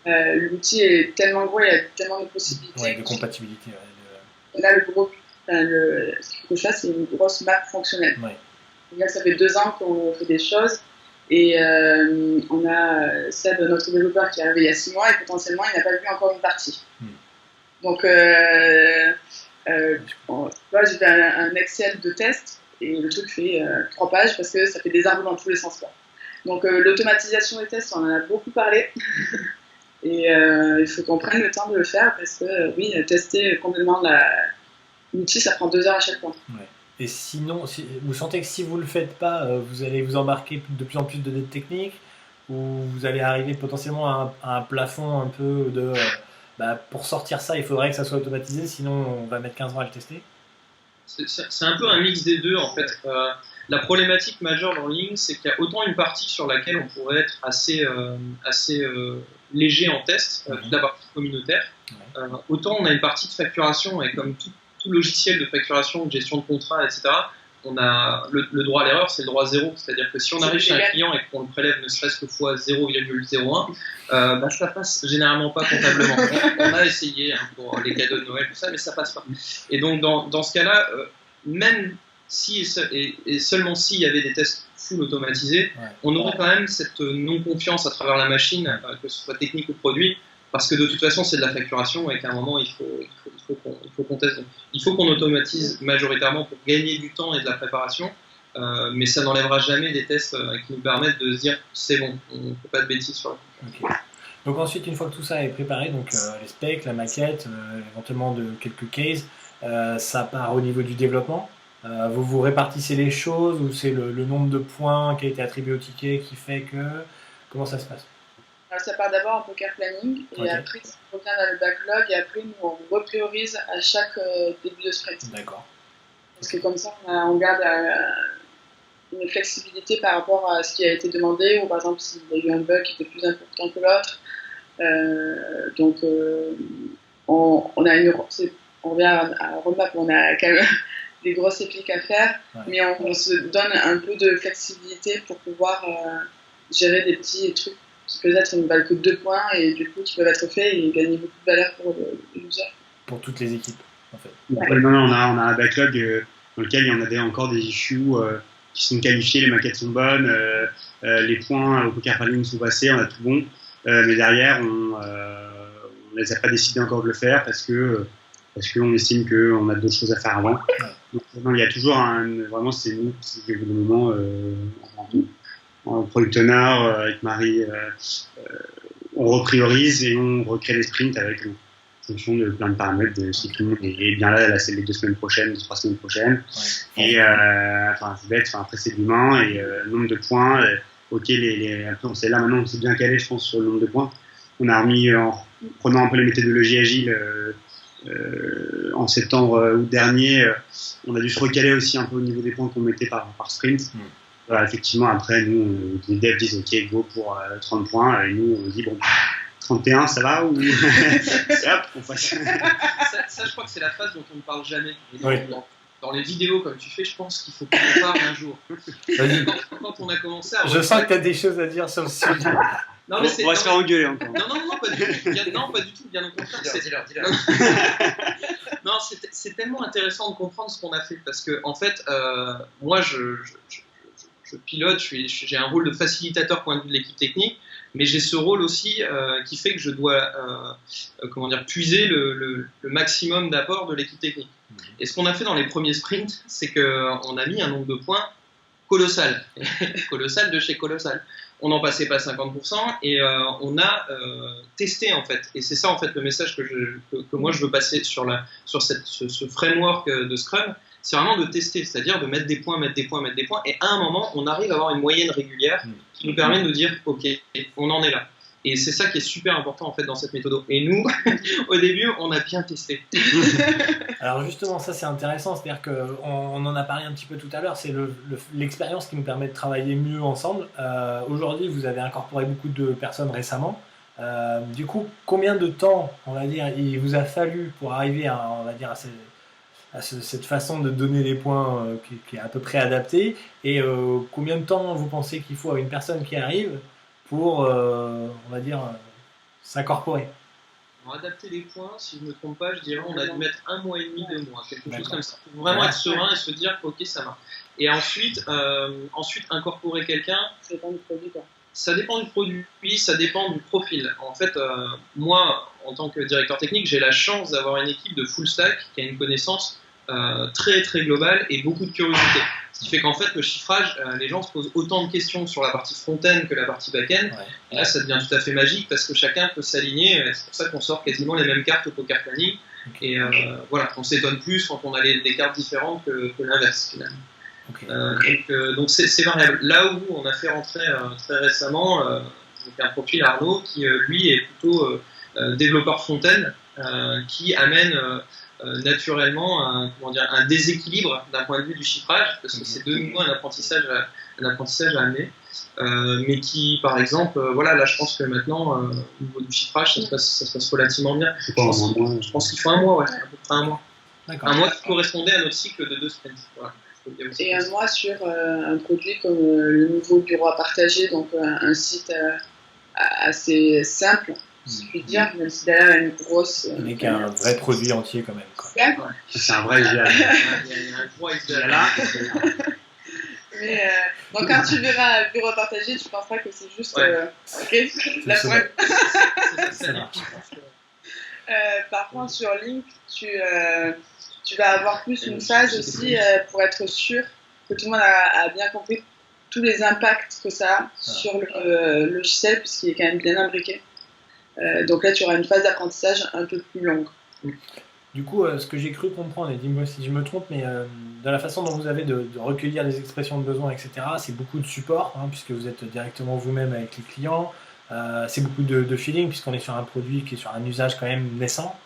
L'outil est tellement gros, il y a tellement de possibilités. Ouais, de compatibilité. Là, ce qu'il faut que je fasse, c'est une grosse map fonctionnelle. Ouais. Là, ça fait 2 ans qu'on fait des choses. Et on a Seb, notre développeur, qui est arrivé il y a 6 mois et potentiellement il n'a pas vu encore une partie. Donc là j'ai fait un Excel de test et le truc fait 3 pages parce que ça fait des arbres dans tous les sens. Donc l'automatisation des tests, on en a beaucoup parlé et il faut qu'on prenne le temps de le faire parce que oui, tester complètement l'outil, ça prend 2 heures à chaque fois. Ouais. Et sinon, vous sentez que si vous ne le faites pas, vous allez vous embarquer de plus en plus de dettes techniques, ou vous allez arriver potentiellement à un plafond un peu de pour sortir ça, il faudrait que ça soit automatisé, sinon on va mettre 15 ans à le tester? C'est un peu un mix des deux en fait. La problématique majeure dans Link, c'est qu'il y a autant une partie sur laquelle on pourrait être assez léger en test, toute la partie communautaire, autant on a une partie de facturation et comme tout logiciel de facturation, de gestion de contrat, etc., on a le droit à l'erreur, c'est le droit zéro. C'est-à-dire que si on arrive chez un client et qu'on le prélève ne serait-ce que fois 0,01, ça passe généralement pas comptablement. On a essayé pour les cadeaux de Noël, tout ça, mais ça passe pas. Et donc, dans ce cas-là, même si et seulement s'il y avait des tests full automatisés, on aurait quand même cette non-confiance à travers la machine, que ce soit technique ou produit, parce que de toute façon, c'est de la facturation et qu'à un moment, il faut qu'on teste. Il faut qu'on automatise majoritairement pour gagner du temps et de la préparation, mais ça n'enlèvera jamais des tests qui nous permettent de se dire c'est bon, on ne fait pas de bêtises sur la facturation. Okay. Donc ensuite, une fois que tout ça est préparé, donc les specs, la maquette, éventuellement de quelques cases, ça part au niveau du développement. Vous répartissez les choses ou c'est le nombre de points qui a été attribué au ticket qui fait que... Comment ça se passe? Alors, ça part d'abord en poker planning et après ça revient dans le backlog et après nous on repriorise à chaque début de sprint. D'accord. Parce que comme ça on garde une flexibilité par rapport à ce qui a été demandé ou par exemple s'il y a eu un bug qui était plus important que l'autre. On a on revient à roadmap, on a quand même des grosses épiques à faire, mais on se donne un peu de flexibilité pour pouvoir gérer des petits trucs qui peut-être ne valent que 2 points et du coup qui peuvent être faits et gagner beaucoup de valeur pour le user. Pour toutes les équipes, en fait. Non, on a un backlog dans lequel il y en a encore des issues qui sont qualifiés, les maquettes sont bonnes, les points au poker planning sont passés, on a tout bon, mais derrière on les a pas décidé encore de le faire parce qu'on estime qu'on a d'autres choses à faire avant. Donc non, il y a toujours vraiment c'est nous qui le moment en product owner avec Marie, on repriorise et on recrée les sprints avec en fonction de plein de paramètres, si tout le monde est bien là c'est les 2 semaines prochaines, 3 semaines prochaines. Et c'est bête, après c'est l'humain et le nombre de points. On sait là maintenant, on s'est bien calé, je pense, sur le nombre de points. On a remis en prenant un peu les méthodologies agiles en septembre août dernier. On a dû se recaler aussi un peu au niveau des points qu'on mettait par sprint. Voilà, effectivement, après, nous, les devs disent OK, go pour 30 points. Et nous, on dit bon, 31, ça va ou hop, on passe. Ça, je crois que c'est la phase dont on ne parle jamais. Dans les vidéos, comme tu fais, je pense qu'il faut qu'on en parle un jour. Quand on a commencé à... Je sens que tu as des choses à dire sur le sujet. Non, mais on va se faire engueuler encore. Non, pas du tout. Non, pas du tout. Bien au contraire. Dis-leur. Non, c'est tellement intéressant de comprendre ce qu'on a fait parce que, en fait, moi, je pilote, j'ai un rôle de facilitateur point de vue de l'équipe technique, mais j'ai ce rôle aussi qui fait que je dois puiser le maximum d'apport de l'équipe technique. Et ce qu'on a fait dans les premiers sprints, c'est qu'on a mis un nombre de points colossal. Colossal de chez colossal. On n'en passait pas 50% et on a testé en fait. Et c'est ça en fait le message que moi je veux passer sur ce framework de Scrum. C'est vraiment de tester, c'est-à-dire de mettre des points. Et à un moment, on arrive à avoir une moyenne régulière qui nous permet de nous dire ok, on en est là. Et c'est ça qui est super important en fait dans cette méthode. Et nous, au début, on a bien testé. Alors justement, ça c'est intéressant, c'est-à-dire qu'on en a parlé un petit peu tout à l'heure, c'est l'expérience qui nous permet de travailler mieux ensemble. Aujourd'hui, vous avez incorporé beaucoup de personnes récemment. Du coup, combien de temps, on va dire, il vous a fallu pour arriver à cette façon de donner les points qui est à peu près adaptée, et combien de temps vous pensez qu'il faut à une personne qui arrive pour, on va dire, s'incorporer? Pour adapter les points, si je ne me trompe pas, je dirais on a dû mettre 1 mois et demi, 2 mois, quelque chose comme ça. Pour vraiment être serein et se dire ok, ça marche. Et ensuite incorporer quelqu'un. Ça dépend du produit, quoi. Ça dépend du produit, ça dépend du profil. En fait, moi, en tant que directeur technique, j'ai la chance d'avoir une équipe de full stack qui a une connaissance très très globale et beaucoup de curiosité. Ce qui fait qu'en fait, le chiffrage, les gens se posent autant de questions sur la partie front-end que la partie back-end. Et là, ça devient tout à fait magique parce que chacun peut s'aligner. C'est pour ça qu'on sort quasiment les mêmes cartes au poker planning. Et voilà, on s'étonne plus quand on a des cartes différentes que l'inverse finalement. Donc c'est variable. Là où on a fait rentrer très récemment un profil Arnaud qui lui est plutôt développeur front-end qui amène naturellement un déséquilibre d'un point de vue du chiffrage parce que c'est de nouveau un apprentissage à amener mais qui par exemple là je pense que maintenant au niveau du chiffrage ça se passe relativement bien. Je pense qu'il faut 1 mois, à peu près 1 mois. D'accord. 1 mois qui correspondait à notre cycle de 2 sprints. Voilà. Et 1 mois sur un produit comme le nouveau bureau à partager, donc un site assez simple, si je puis dire, même si derrière il y a une grosse. Mais qui a un vrai produit entier quand même. Quoi. C'est un vrai idéal. Il y a un gros idéal là. Mais donc quand tu verras un bureau partagé, tu penseras que c'est juste la preuve. C'est ça. Par contre, sur Link, tu vas avoir plus une phase aussi pour être sûr que tout le monde a bien compris tous les impacts que ça a sur le logiciel, puisqu'il est quand même bien imbriqué. Donc là, tu auras une phase d'apprentissage un peu plus longue. Du coup, ce que j'ai cru comprendre, et dis-moi si je me trompe, mais dans la façon dont vous avez de recueillir les expressions de besoin, etc., c'est beaucoup de support, hein, puisque vous êtes directement vous-même avec les clients. C'est beaucoup de feeling, puisqu'on est sur un produit qui est sur un usage quand même naissant.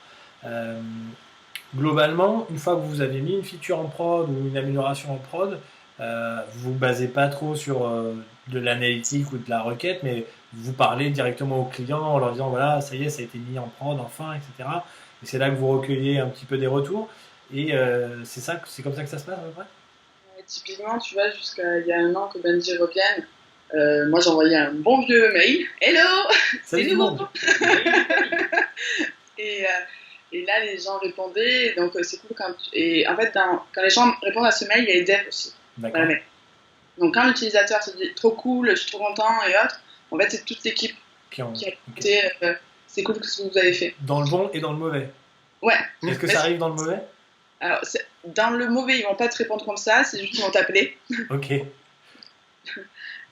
Euh, Globalement, une fois que vous avez mis une feature en prod ou une amélioration en prod, vous ne basez pas trop sur de l'analytique ou de la requête, mais vous parlez directement aux clients en leur disant voilà, ça y est, ça a été mis en prod enfin, etc. Et c'est là que vous recueillez un petit peu des retours. Et c'est comme ça que ça se passe à peu près. Typiquement, tu vois, jusqu'à il y a un an que Benji revienne, moi j'envoyais un bon vieux mail. Hello, c'est nouveau. et, et là, les gens répondaient, donc c'est cool quand. Et en fait, quand les gens répondent à ce mail, il y a les devs aussi. D'accord. Donc quand l'utilisateur se dit trop cool, je suis trop content et autres, en fait, c'est toute l'équipe qui a écouté. C'est cool ce que vous avez fait. Dans le bon et dans le mauvais. Ouais. Est-ce que ça arrive dans le mauvais? Alors, dans le mauvais, ils vont pas te répondre comme ça, c'est juste qu'ils vont t'appeler. Ok.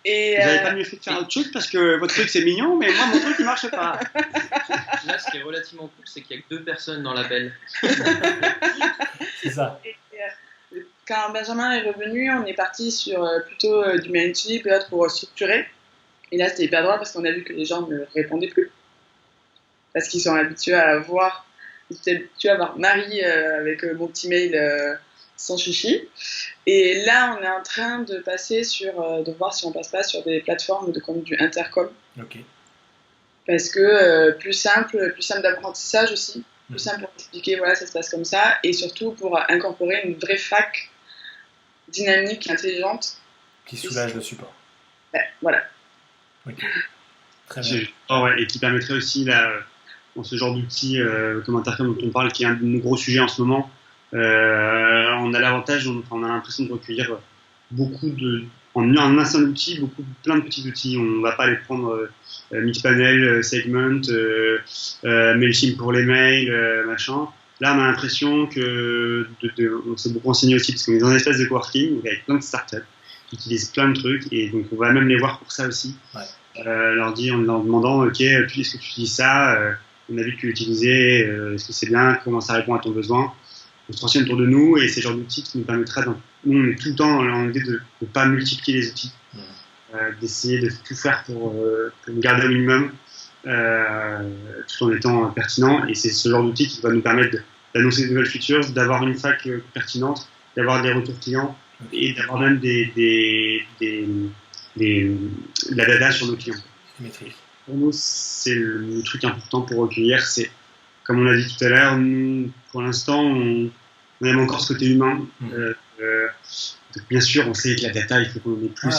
Et vous n'avez pas mieux fait de faire autre chose parce que votre truc c'est mignon, mais moi mon truc il marche pas. Là, ce qui est relativement cool, c'est qu'il n'y a que 2 personnes dans l'appel. C'est ça. Et, quand Benjamin est revenu, on est parti sur plutôt du Mailchimp et autres pour structurer. Et là, c'était hyper drôle parce qu'on a vu que les gens ne répondaient plus. Parce qu'ils sont habitués à voir. Ils étaient habitués à voir Marie avec mon petit mail sans chichi. Et là, on est en train de passer de voir si on passe pas sur des plateformes comme du intercom. Ok. Parce que plus simple d'apprentissage aussi. Plus simple pour expliquer, voilà, ça se passe comme ça. Et surtout pour incorporer une vraie fac dynamique, intelligente. Qui soulage le support. Ouais, voilà. Ok. Très bien. Ouais, et qui permettrait aussi, là, dans ce genre d'outils comme Intercom dont on parle, qui est un de nos gros sujets en ce moment, on a l'avantage, on a l'impression de recueillir beaucoup en un seul outil, plein de petits outils. On ne va pas les prendre Mixpanel, Segment, Mailchimp pour les mails, machin. Là, on a l'impression que on s'est beaucoup renseigné aussi parce qu'on est dans un espace de coworking donc avec plein de startups qui utilisent plein de trucs et donc on va même les voir pour ça aussi. Ouais. Leur demandant ok, est-ce que tu utilises ça, on a vu que tu l'utilisais, est-ce que c'est bien, comment ça répond à ton besoin. On se renseigne autour de nous et c'est le genre d'outils qui nous permettra nous on est tout le temps dans l'idée de ne pas multiplier les outils, d'essayer de tout faire pour garder un minimum tout en étant pertinent et c'est ce genre d'outil qui va nous permettre d'annoncer de nouvelles features, d'avoir une fac pertinente, d'avoir des retours clients et d'avoir même de la data sur nos clients. Pour nous, c'est le truc important pour recueillir, c'est comme on l'a dit tout à l'heure, nous, pour l'instant, on aime encore ce côté humain. Donc bien sûr, on sait que la data, il faut qu'on en ait plus.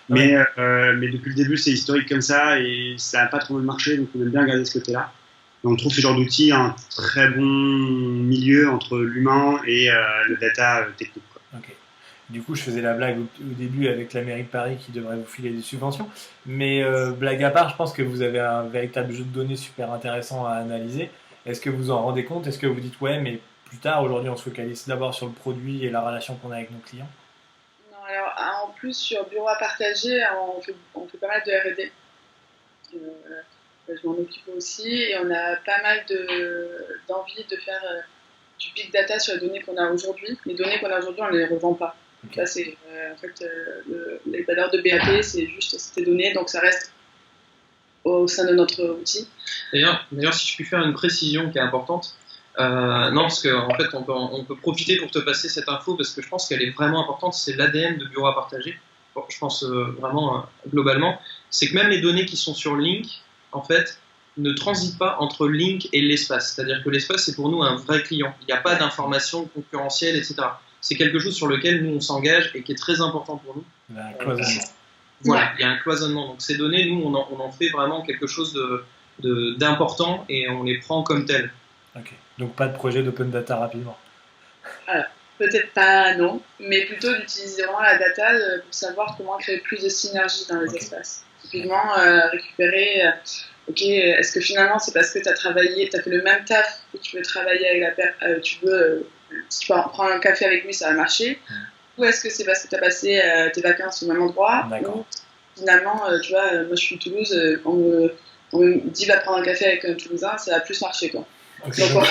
Mais depuis le début, c'est historique comme ça et ça n'a pas trop marché, donc on aime bien garder ce côté-là. Et on trouve ce genre d'outil un très bon milieu entre l'humain et le data technique. Okay. Du coup, je faisais la blague au début avec la mairie de Paris qui devrait vous filer des subventions. Mais blague à part, je pense que vous avez un véritable jeu de données super intéressant à analyser. Est-ce que vous en rendez compte? Est-ce que vous dites ouais, mais plus tard, aujourd'hui, on se focalise d'abord sur le produit et la relation qu'on a avec nos clients? Non, alors en plus, sur Bureau à partager, on fait pas mal de R&D. Je m'en occupe aussi et on a pas mal d'envie de faire du big data sur les données qu'on a aujourd'hui. Les données qu'on a aujourd'hui, on ne les revend pas. Okay. Là, c'est en fait les valeurs de BAP, c'est juste ces données, donc ça reste au sein de notre outil. D'ailleurs, si je puis faire une précision qui est importante, non, parce qu'en fait, on peut profiter pour te passer cette info parce que je pense qu'elle est vraiment importante. C'est l'ADN de Bureau à partager. Bon, je pense vraiment globalement, c'est que même les données qui sont sur Link, en fait, ne transitent pas entre Link et l'espace. C'est-à-dire que l'espace, c'est pour nous un vrai client. Il n'y a pas d'informations concurrentielles, etc. C'est quelque chose sur lequel nous on s'engage et qui est très important pour nous. Il y a un cloisonnement. Voilà, il y a un cloisonnement. Donc ces données, nous, on en fait vraiment quelque chose d'important et on les prend comme telles. Ok. Donc pas de projet d'open data rapidement. Alors, peut-être pas, non, mais plutôt d'utiliser vraiment la data pour savoir comment créer plus de synergie dans les espaces. Typiquement, récupérer, est-ce que finalement c'est parce que tu as fait le même taf que tu veux travailler avec si tu prends un café avec lui, ça va marcher, ou est-ce que c'est parce que tu as passé tes vacances au même endroit, ou finalement, tu vois, moi je suis à Toulouse, on me dit va prendre un café avec un Toulousain, ça va plus marcher quoi. Ok, donc,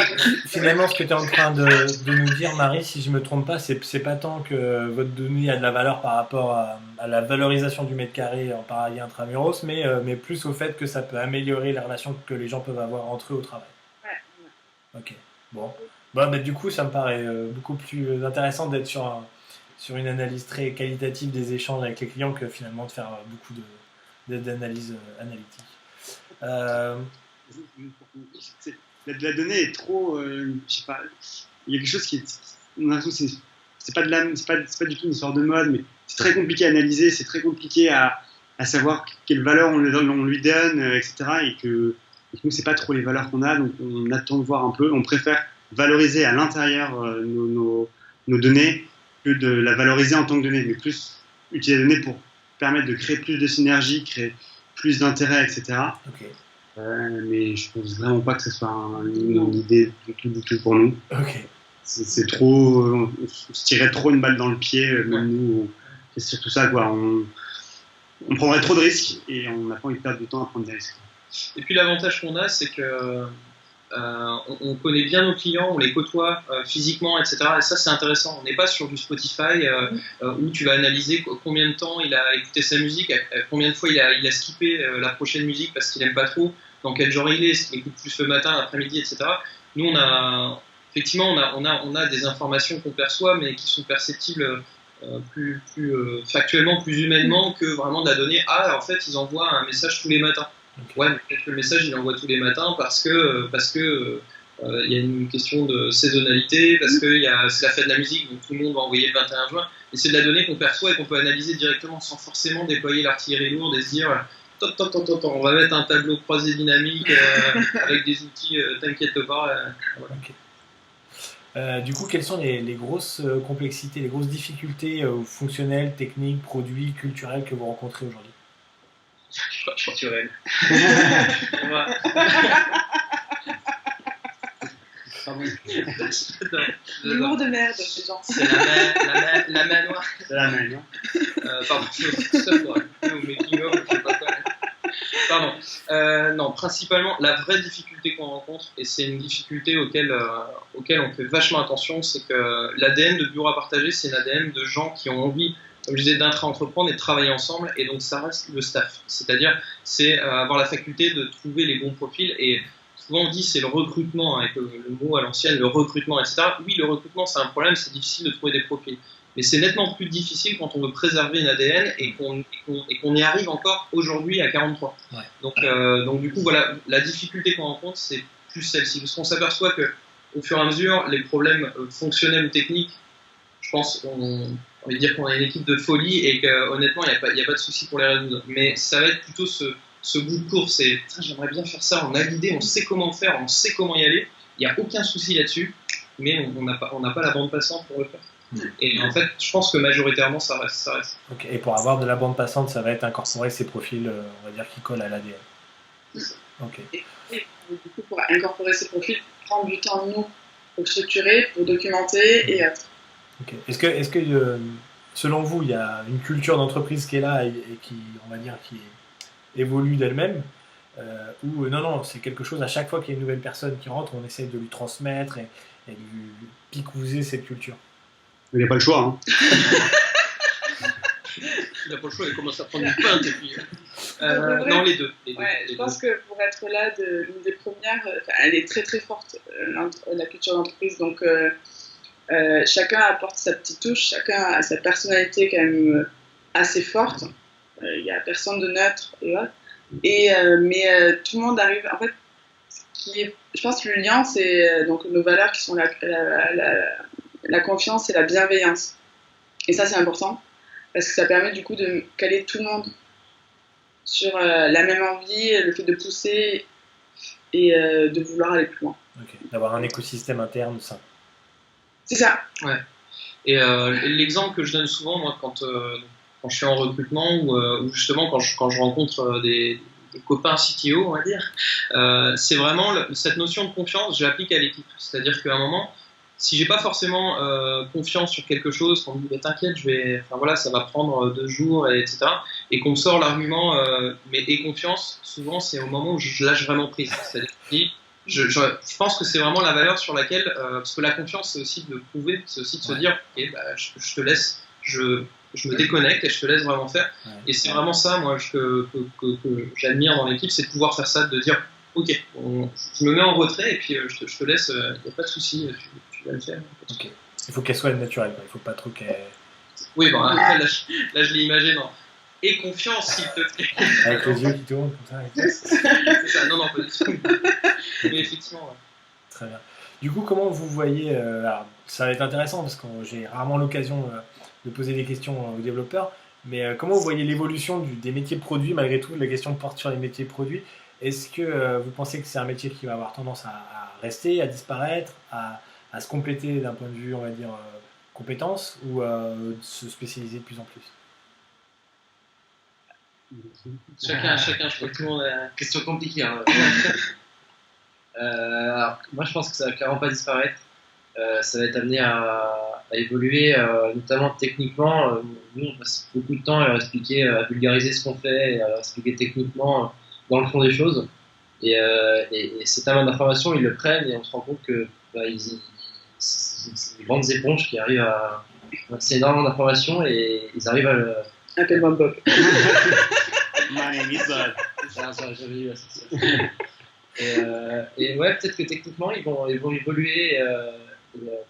finalement, ce que tu es en train de nous dire, Marie, si je me trompe pas, c'est pas tant que votre donnée a de la valeur par rapport à la valorisation du mètre carré en pari intramuros, mais plus au fait que ça peut améliorer les relations que les gens peuvent avoir entre eux au travail. Ouais. Ok, bon. Bon, mais du coup, ça me paraît beaucoup plus intéressant d'être sur une analyse très qualitative des échanges avec les clients que finalement de faire beaucoup d'analyses analytiques. La donnée est trop, je sais pas, il y a quelque chose qui est, on a l'impression que c'est pas pas du tout une sorte de mode, mais c'est très compliqué à analyser, c'est très compliqué à savoir quelle valeur on lui donne, etc. Et que nous c'est pas trop les valeurs qu'on a, donc on attend de voir un peu, on préfère valoriser à l'intérieur nos données que de la valoriser en tant que donnée, mais plus utiliser la donnée pour permettre de créer plus de synergie, créer plus d'intérêt, etc. Ok. Mais je pense vraiment pas que ce soit une idée du tout pour nous. Ok. C'est trop, on se tirait trop une balle dans le pied, même nous. C'est surtout ça, quoi. On prendrait trop de risques et on n'a pas envie de perdre du temps à prendre des risques. Et puis l'avantage qu'on a, c'est que on connaît bien nos clients, on les côtoie physiquement, etc. Et ça, c'est intéressant. On n'est pas sur du Spotify où tu vas analyser combien de temps il a écouté sa musique, combien de fois il a skippé la prochaine musique parce qu'il n'aime pas trop, dans quel genre il est, est-ce qu'il écoute plus le matin, l'après-midi, etc. Nous, effectivement, on a des informations qu'on perçoit, mais qui sont perceptibles plus factuellement, plus humainement que vraiment de la donnée. Ah, en fait, ils envoient un message tous les matins. Okay. Ouais, mais peut-être que le message, il l'envoie tous les matins parce que y a une question de saisonnalité, parce que c'est la fête de la musique, donc tout le monde va envoyer le 21 juin. Et c'est de la donnée qu'on perçoit et qu'on peut analyser directement sans forcément déployer l'artillerie lourde et se dire on va mettre un tableau croisé dynamique avec des outils, t'inquiète pas. Voilà. Okay. Du coup, quelles sont les grosses complexités, les grosses difficultés fonctionnelles, techniques, produits, culturels que vous rencontrez aujourd'hui? Culturel. L'humour de merde, c'est gentil. C'est la main noire. C'est la main, non Pardon, c'est ça, quoi. Ou making of, je sais pas quoi. Pardon. Non, principalement, la vraie difficulté qu'on rencontre, et c'est une difficulté auquel on fait vachement attention, c'est que l'ADN de Bureau à partager, c'est un ADN de gens qui ont envie, comme je disais, d'intra-entreprendre et de travailler ensemble, et donc ça reste le staff. C'est-à-dire, c'est avoir la faculté de trouver les bons profils, et souvent on dit c'est le recrutement, avec le mot à l'ancienne, le recrutement, etc. Oui, le recrutement c'est un problème, c'est difficile de trouver des profils. Mais c'est nettement plus difficile quand on veut préserver une ADN et qu'on y arrive encore aujourd'hui à 43. Ouais. Donc du coup, voilà, la difficulté qu'on rencontre, c'est plus celle-ci. Parce qu'on s'aperçoit qu'au fur et à mesure, les problèmes fonctionnels ou techniques, je pense on va dire qu'on a une équipe de folie et qu'honnêtement, il n'y a pas de souci pour les résoudre. Mais ça va être plutôt ce bout de course. Et j'aimerais bien faire ça, on a l'idée, on sait comment faire, on sait comment y aller. Il n'y a aucun souci là-dessus, mais on n'a pas la bande passante pour le faire. Et en fait, je pense que majoritairement, ça reste. Okay. Et pour avoir de la bande passante, ça va être incorporer ces profils, on va dire, qui collent à l'ADN. Okay. Et du coup, pour incorporer ces profils, prendre du temps, nous, pour structurer, pour documenter et être. Okay. Est-ce que selon vous, il y a une culture d'entreprise qui est là et qui, on va dire, qui évolue d'elle-même ou non, c'est quelque chose, à chaque fois qu'il y a une nouvelle personne qui rentre, on essaie de lui transmettre et de lui picouser cette culture? Il n'a pas le choix. Hein. Il n'a pas le choix, il commence à prendre une pinte et puis. Non, les deux. Je pense que pour être là, l'une des premières, elle est très très forte, la culture d'entreprise. Donc chacun apporte sa petite touche, chacun a sa personnalité quand même assez forte. Il n'y a personne de neutre et autres. Mais tout le monde arrive. En fait, je pense que le lien, c'est donc nos valeurs qui sont la confiance et la bienveillance. Et ça, c'est important parce que ça permet du coup de caler tout le monde sur la même envie, le fait de pousser et de vouloir aller plus loin. Okay. D'avoir un écosystème interne sain. C'est ça. Ouais. Et l'exemple que je donne souvent, moi, quand je suis en recrutement ou justement quand je rencontre des copains CTO, on va dire, c'est vraiment cette notion de confiance, je l'applique à l'équipe. C'est-à-dire qu'à un moment, si j'ai pas forcément confiance sur quelque chose, qu'on me dit t'inquiète, enfin voilà, ça va prendre 2 jours, etc. Et qu'on me sort l'argument, mais aie confiance, souvent c'est au moment où je lâche vraiment prise. C'est-à-dire que je pense que c'est vraiment la valeur sur laquelle, parce que la confiance c'est aussi de prouver, c'est aussi de se dire, ok, bah, je te laisse, je me déconnecte et je te laisse vraiment faire. Ouais. Et c'est vraiment ça, moi, que j'admire dans l'équipe, c'est de pouvoir faire ça, de dire, ok, je me mets en retrait et puis je te laisse, il n'y a pas de souci, tu vas le faire. Ok. Il faut qu'elle soit naturelle, quoi. Il faut pas trop qu'elle. Oui, bon, après, là je l'ai imagé dans. Et confiance, s'il te plaît. Avec les yeux qui tournent comme ça. C'est ça, non, pas du tout. Mais effectivement, ouais. Très bien. Du coup, comment vous voyez, alors, ça va être intéressant parce que j'ai rarement l'occasion de poser des questions aux développeurs, mais comment vous voyez l'évolution des métiers produits, malgré tout, la question porte sur les métiers produits. Est-ce que vous pensez que c'est un métier qui va avoir tendance à rester, à disparaître, à se compléter d'un point de vue, on va dire, compétences, ou se spécialiser de plus en plus? Chacun, je crois que tout le monde a... Question compliquée. Hein. Alors, moi, je pense que ça va clairement pas disparaître. Ça va être amené à évoluer, notamment techniquement. Nous, on passe beaucoup de temps à leur expliquer, à vulgariser ce qu'on fait, et à leur expliquer techniquement dans le fond des choses. Et ces termes d'information, ils le prennent et on se rend compte que c'est des grandes éponges qui arrivent à... C'est énormément d'informations et ils arrivent à le... Appelle-moi Bob. My name is Bob. J'avais eu l'association. Et ouais, peut-être que techniquement, ils vont évoluer et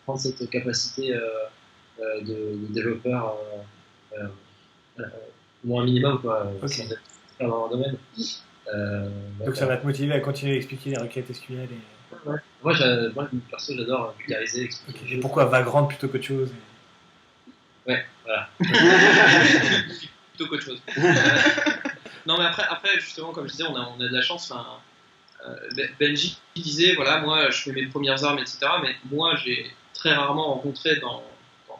prendre cette capacité de développeur au moins un minimum, quoi, Okay. sans être dans un domaine. Donc ça va te motiver à continuer à expliquer les requêtes SQL. Et... Ouais. Moi, perso, j'adore vulgariser, expliquer. Okay. Et pourquoi Vagrant plutôt qu'autre chose? Ouais, voilà. Plutôt qu'autre chose. Non, mais après, justement, comme je disais, on a de la chance. Benji disait, voilà, moi, je fais mes premières armes, etc. Mais moi, j'ai très rarement rencontré dans ma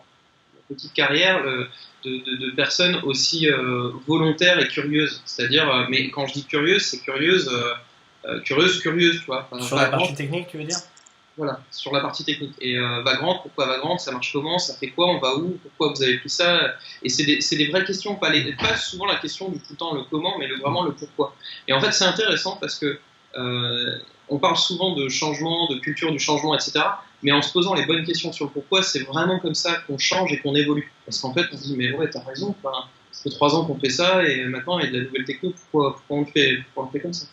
petite carrière de personnes aussi volontaires et curieuses. C'est-à-dire, mais quand je dis curieuse, c'est curieuse, tu vois. Enfin, sur la partie technique, tu veux dire? Voilà, sur la partie technique. Et Vagrant, pourquoi Vagrant? Ça marche comment? Ça fait quoi? On va où? Pourquoi vous avez pris ça? Et c'est des vraies questions, pas souvent la question du tout le temps le comment, mais vraiment le pourquoi. Et en fait, c'est intéressant parce que on parle souvent de changement, de culture du changement, etc. Mais en se posant les bonnes questions sur le pourquoi, c'est vraiment comme ça qu'on change et qu'on évolue. Parce qu'en fait, on se dit, mais ouais, t'as raison, ça fait 3 ans qu'on fait ça et maintenant il y a de la nouvelle techno, pourquoi on le fait comme ça?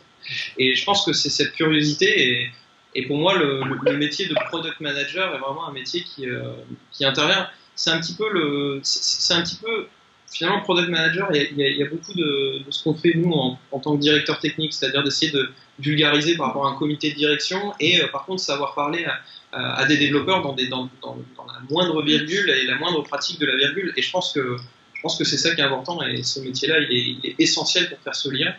Et je pense que c'est cette curiosité et pour moi, le métier de product manager est vraiment un métier qui intervient. C'est un petit peu finalement product manager. Il y a beaucoup de ce qu'on fait nous en tant que directeur technique, c'est-à-dire d'essayer de vulgariser par rapport à un comité de direction et par contre savoir parler à des développeurs dans la moindre virgule et la moindre pratique de la virgule. Et je pense que c'est ça qui est important et ce métier-là, il est essentiel pour faire ce lien.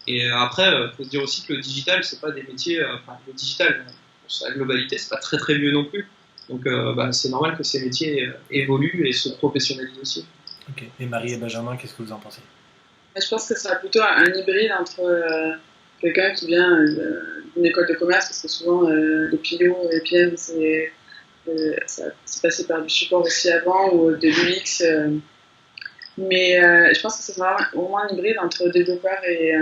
Et après, faut se dire aussi que le digital, c'est pas des métiers. Le digital, pour sa globalité, c'est pas très très vieux non plus. Donc, c'est normal que ces métiers évoluent et se professionnalisent aussi. Ok. Et Marie et Benjamin, qu'est-ce que vous en pensez? Je pense que ce sera plutôt un hybride entre quelqu'un qui vient d'une école de commerce, parce que souvent les PO et PM, c'est passé par du support aussi avant ou de l'UX. Mais je pense que ce sera au moins un hybride entre développeur et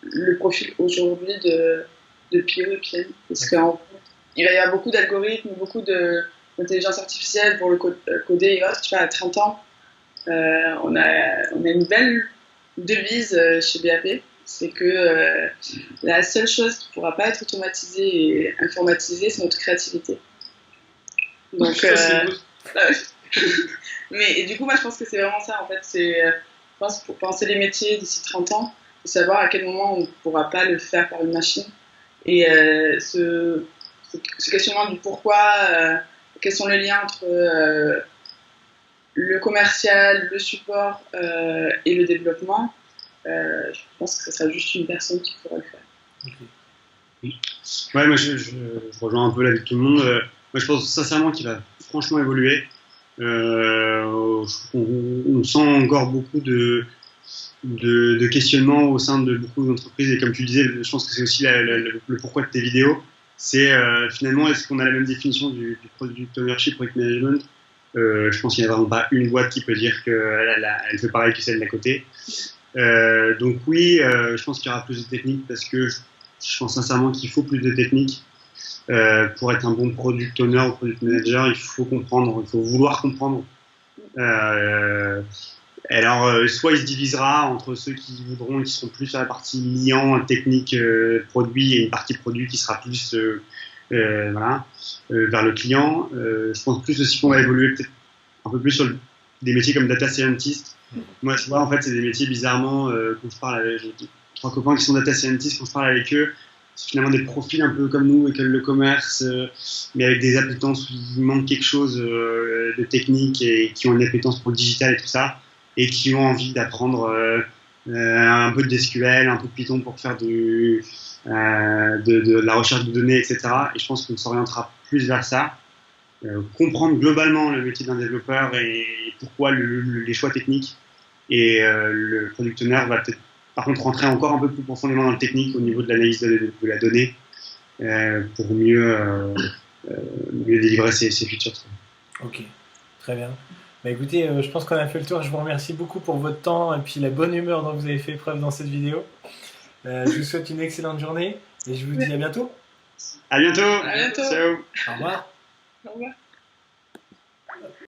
le profil aujourd'hui de PO et PM. Parce qu'il va y avoir beaucoup d'algorithmes, beaucoup d'intelligence artificielle pour le coder et autres. Tu vois, à 30 ans, on a une belle devise chez BAP, c'est que la seule chose qui ne pourra pas être automatisée et informatisée, c'est notre créativité. Donc, mais du coup, moi, je pense que c'est vraiment ça, en fait. Je pense, pour penser les métiers d'ici 30 ans, de savoir à quel moment on ne pourra pas le faire par une machine. Et ce questionnement du pourquoi, quels sont les liens entre le commercial, le support et le développement, je pense que ce sera juste une personne qui pourra le faire. Okay. Ouais, moi je rejoins un peu l'avis de tout le monde. Moi je pense sincèrement qu'il va franchement évoluer. On sent encore beaucoup de questionnements au sein de beaucoup d'entreprises et comme tu disais, je pense que c'est aussi le pourquoi de tes vidéos. C'est finalement, est-ce qu'on a la même définition du product ownership, product management? Je pense qu'il n'y a vraiment pas une boîte qui peut dire qu'elle fait pareil que celle d'à côté. Donc oui, je pense qu'il y aura plus de techniques parce que je pense sincèrement qu'il faut plus de techniques. Pour être un bon product owner ou product manager, il faut comprendre, il faut vouloir comprendre. Alors, soit il se divisera entre ceux qui voudront, qui seront plus sur la partie liant, technique, produit, et une partie produit qui sera plus voilà, vers le client. Je pense plus aussi qu'on va évoluer peut-être un peu plus sur des métiers comme data scientist. Moi, je vois, en fait, c'est des métiers bizarrement, quand je parle avec, j'ai 3 copains qui sont data scientists, quand je parle avec eux, c'est finalement des profils un peu comme nous, école de commerce, mais avec des appétences où il manque quelque chose de technique et qui ont une appétence pour le digital et tout ça, et qui ont envie d'apprendre un peu de SQL, un peu de Python pour faire de la recherche de données, etc. Et je pense qu'on s'orientera plus vers ça. Comprendre globalement le métier d'un développeur et pourquoi les choix techniques. Et le product owner va peut-être par contre rentrer encore un peu plus profondément dans le technique au niveau de l'analyse de la donnée pour mieux délivrer ses features. Ok, très bien. Bah écoutez, je pense qu'on a fait le tour. Je vous remercie beaucoup pour votre temps et puis la bonne humeur dont vous avez fait preuve dans cette vidéo. Je vous souhaite une excellente journée et je vous dis à bientôt. À bientôt. À bientôt. Ciao. Au revoir. Au revoir.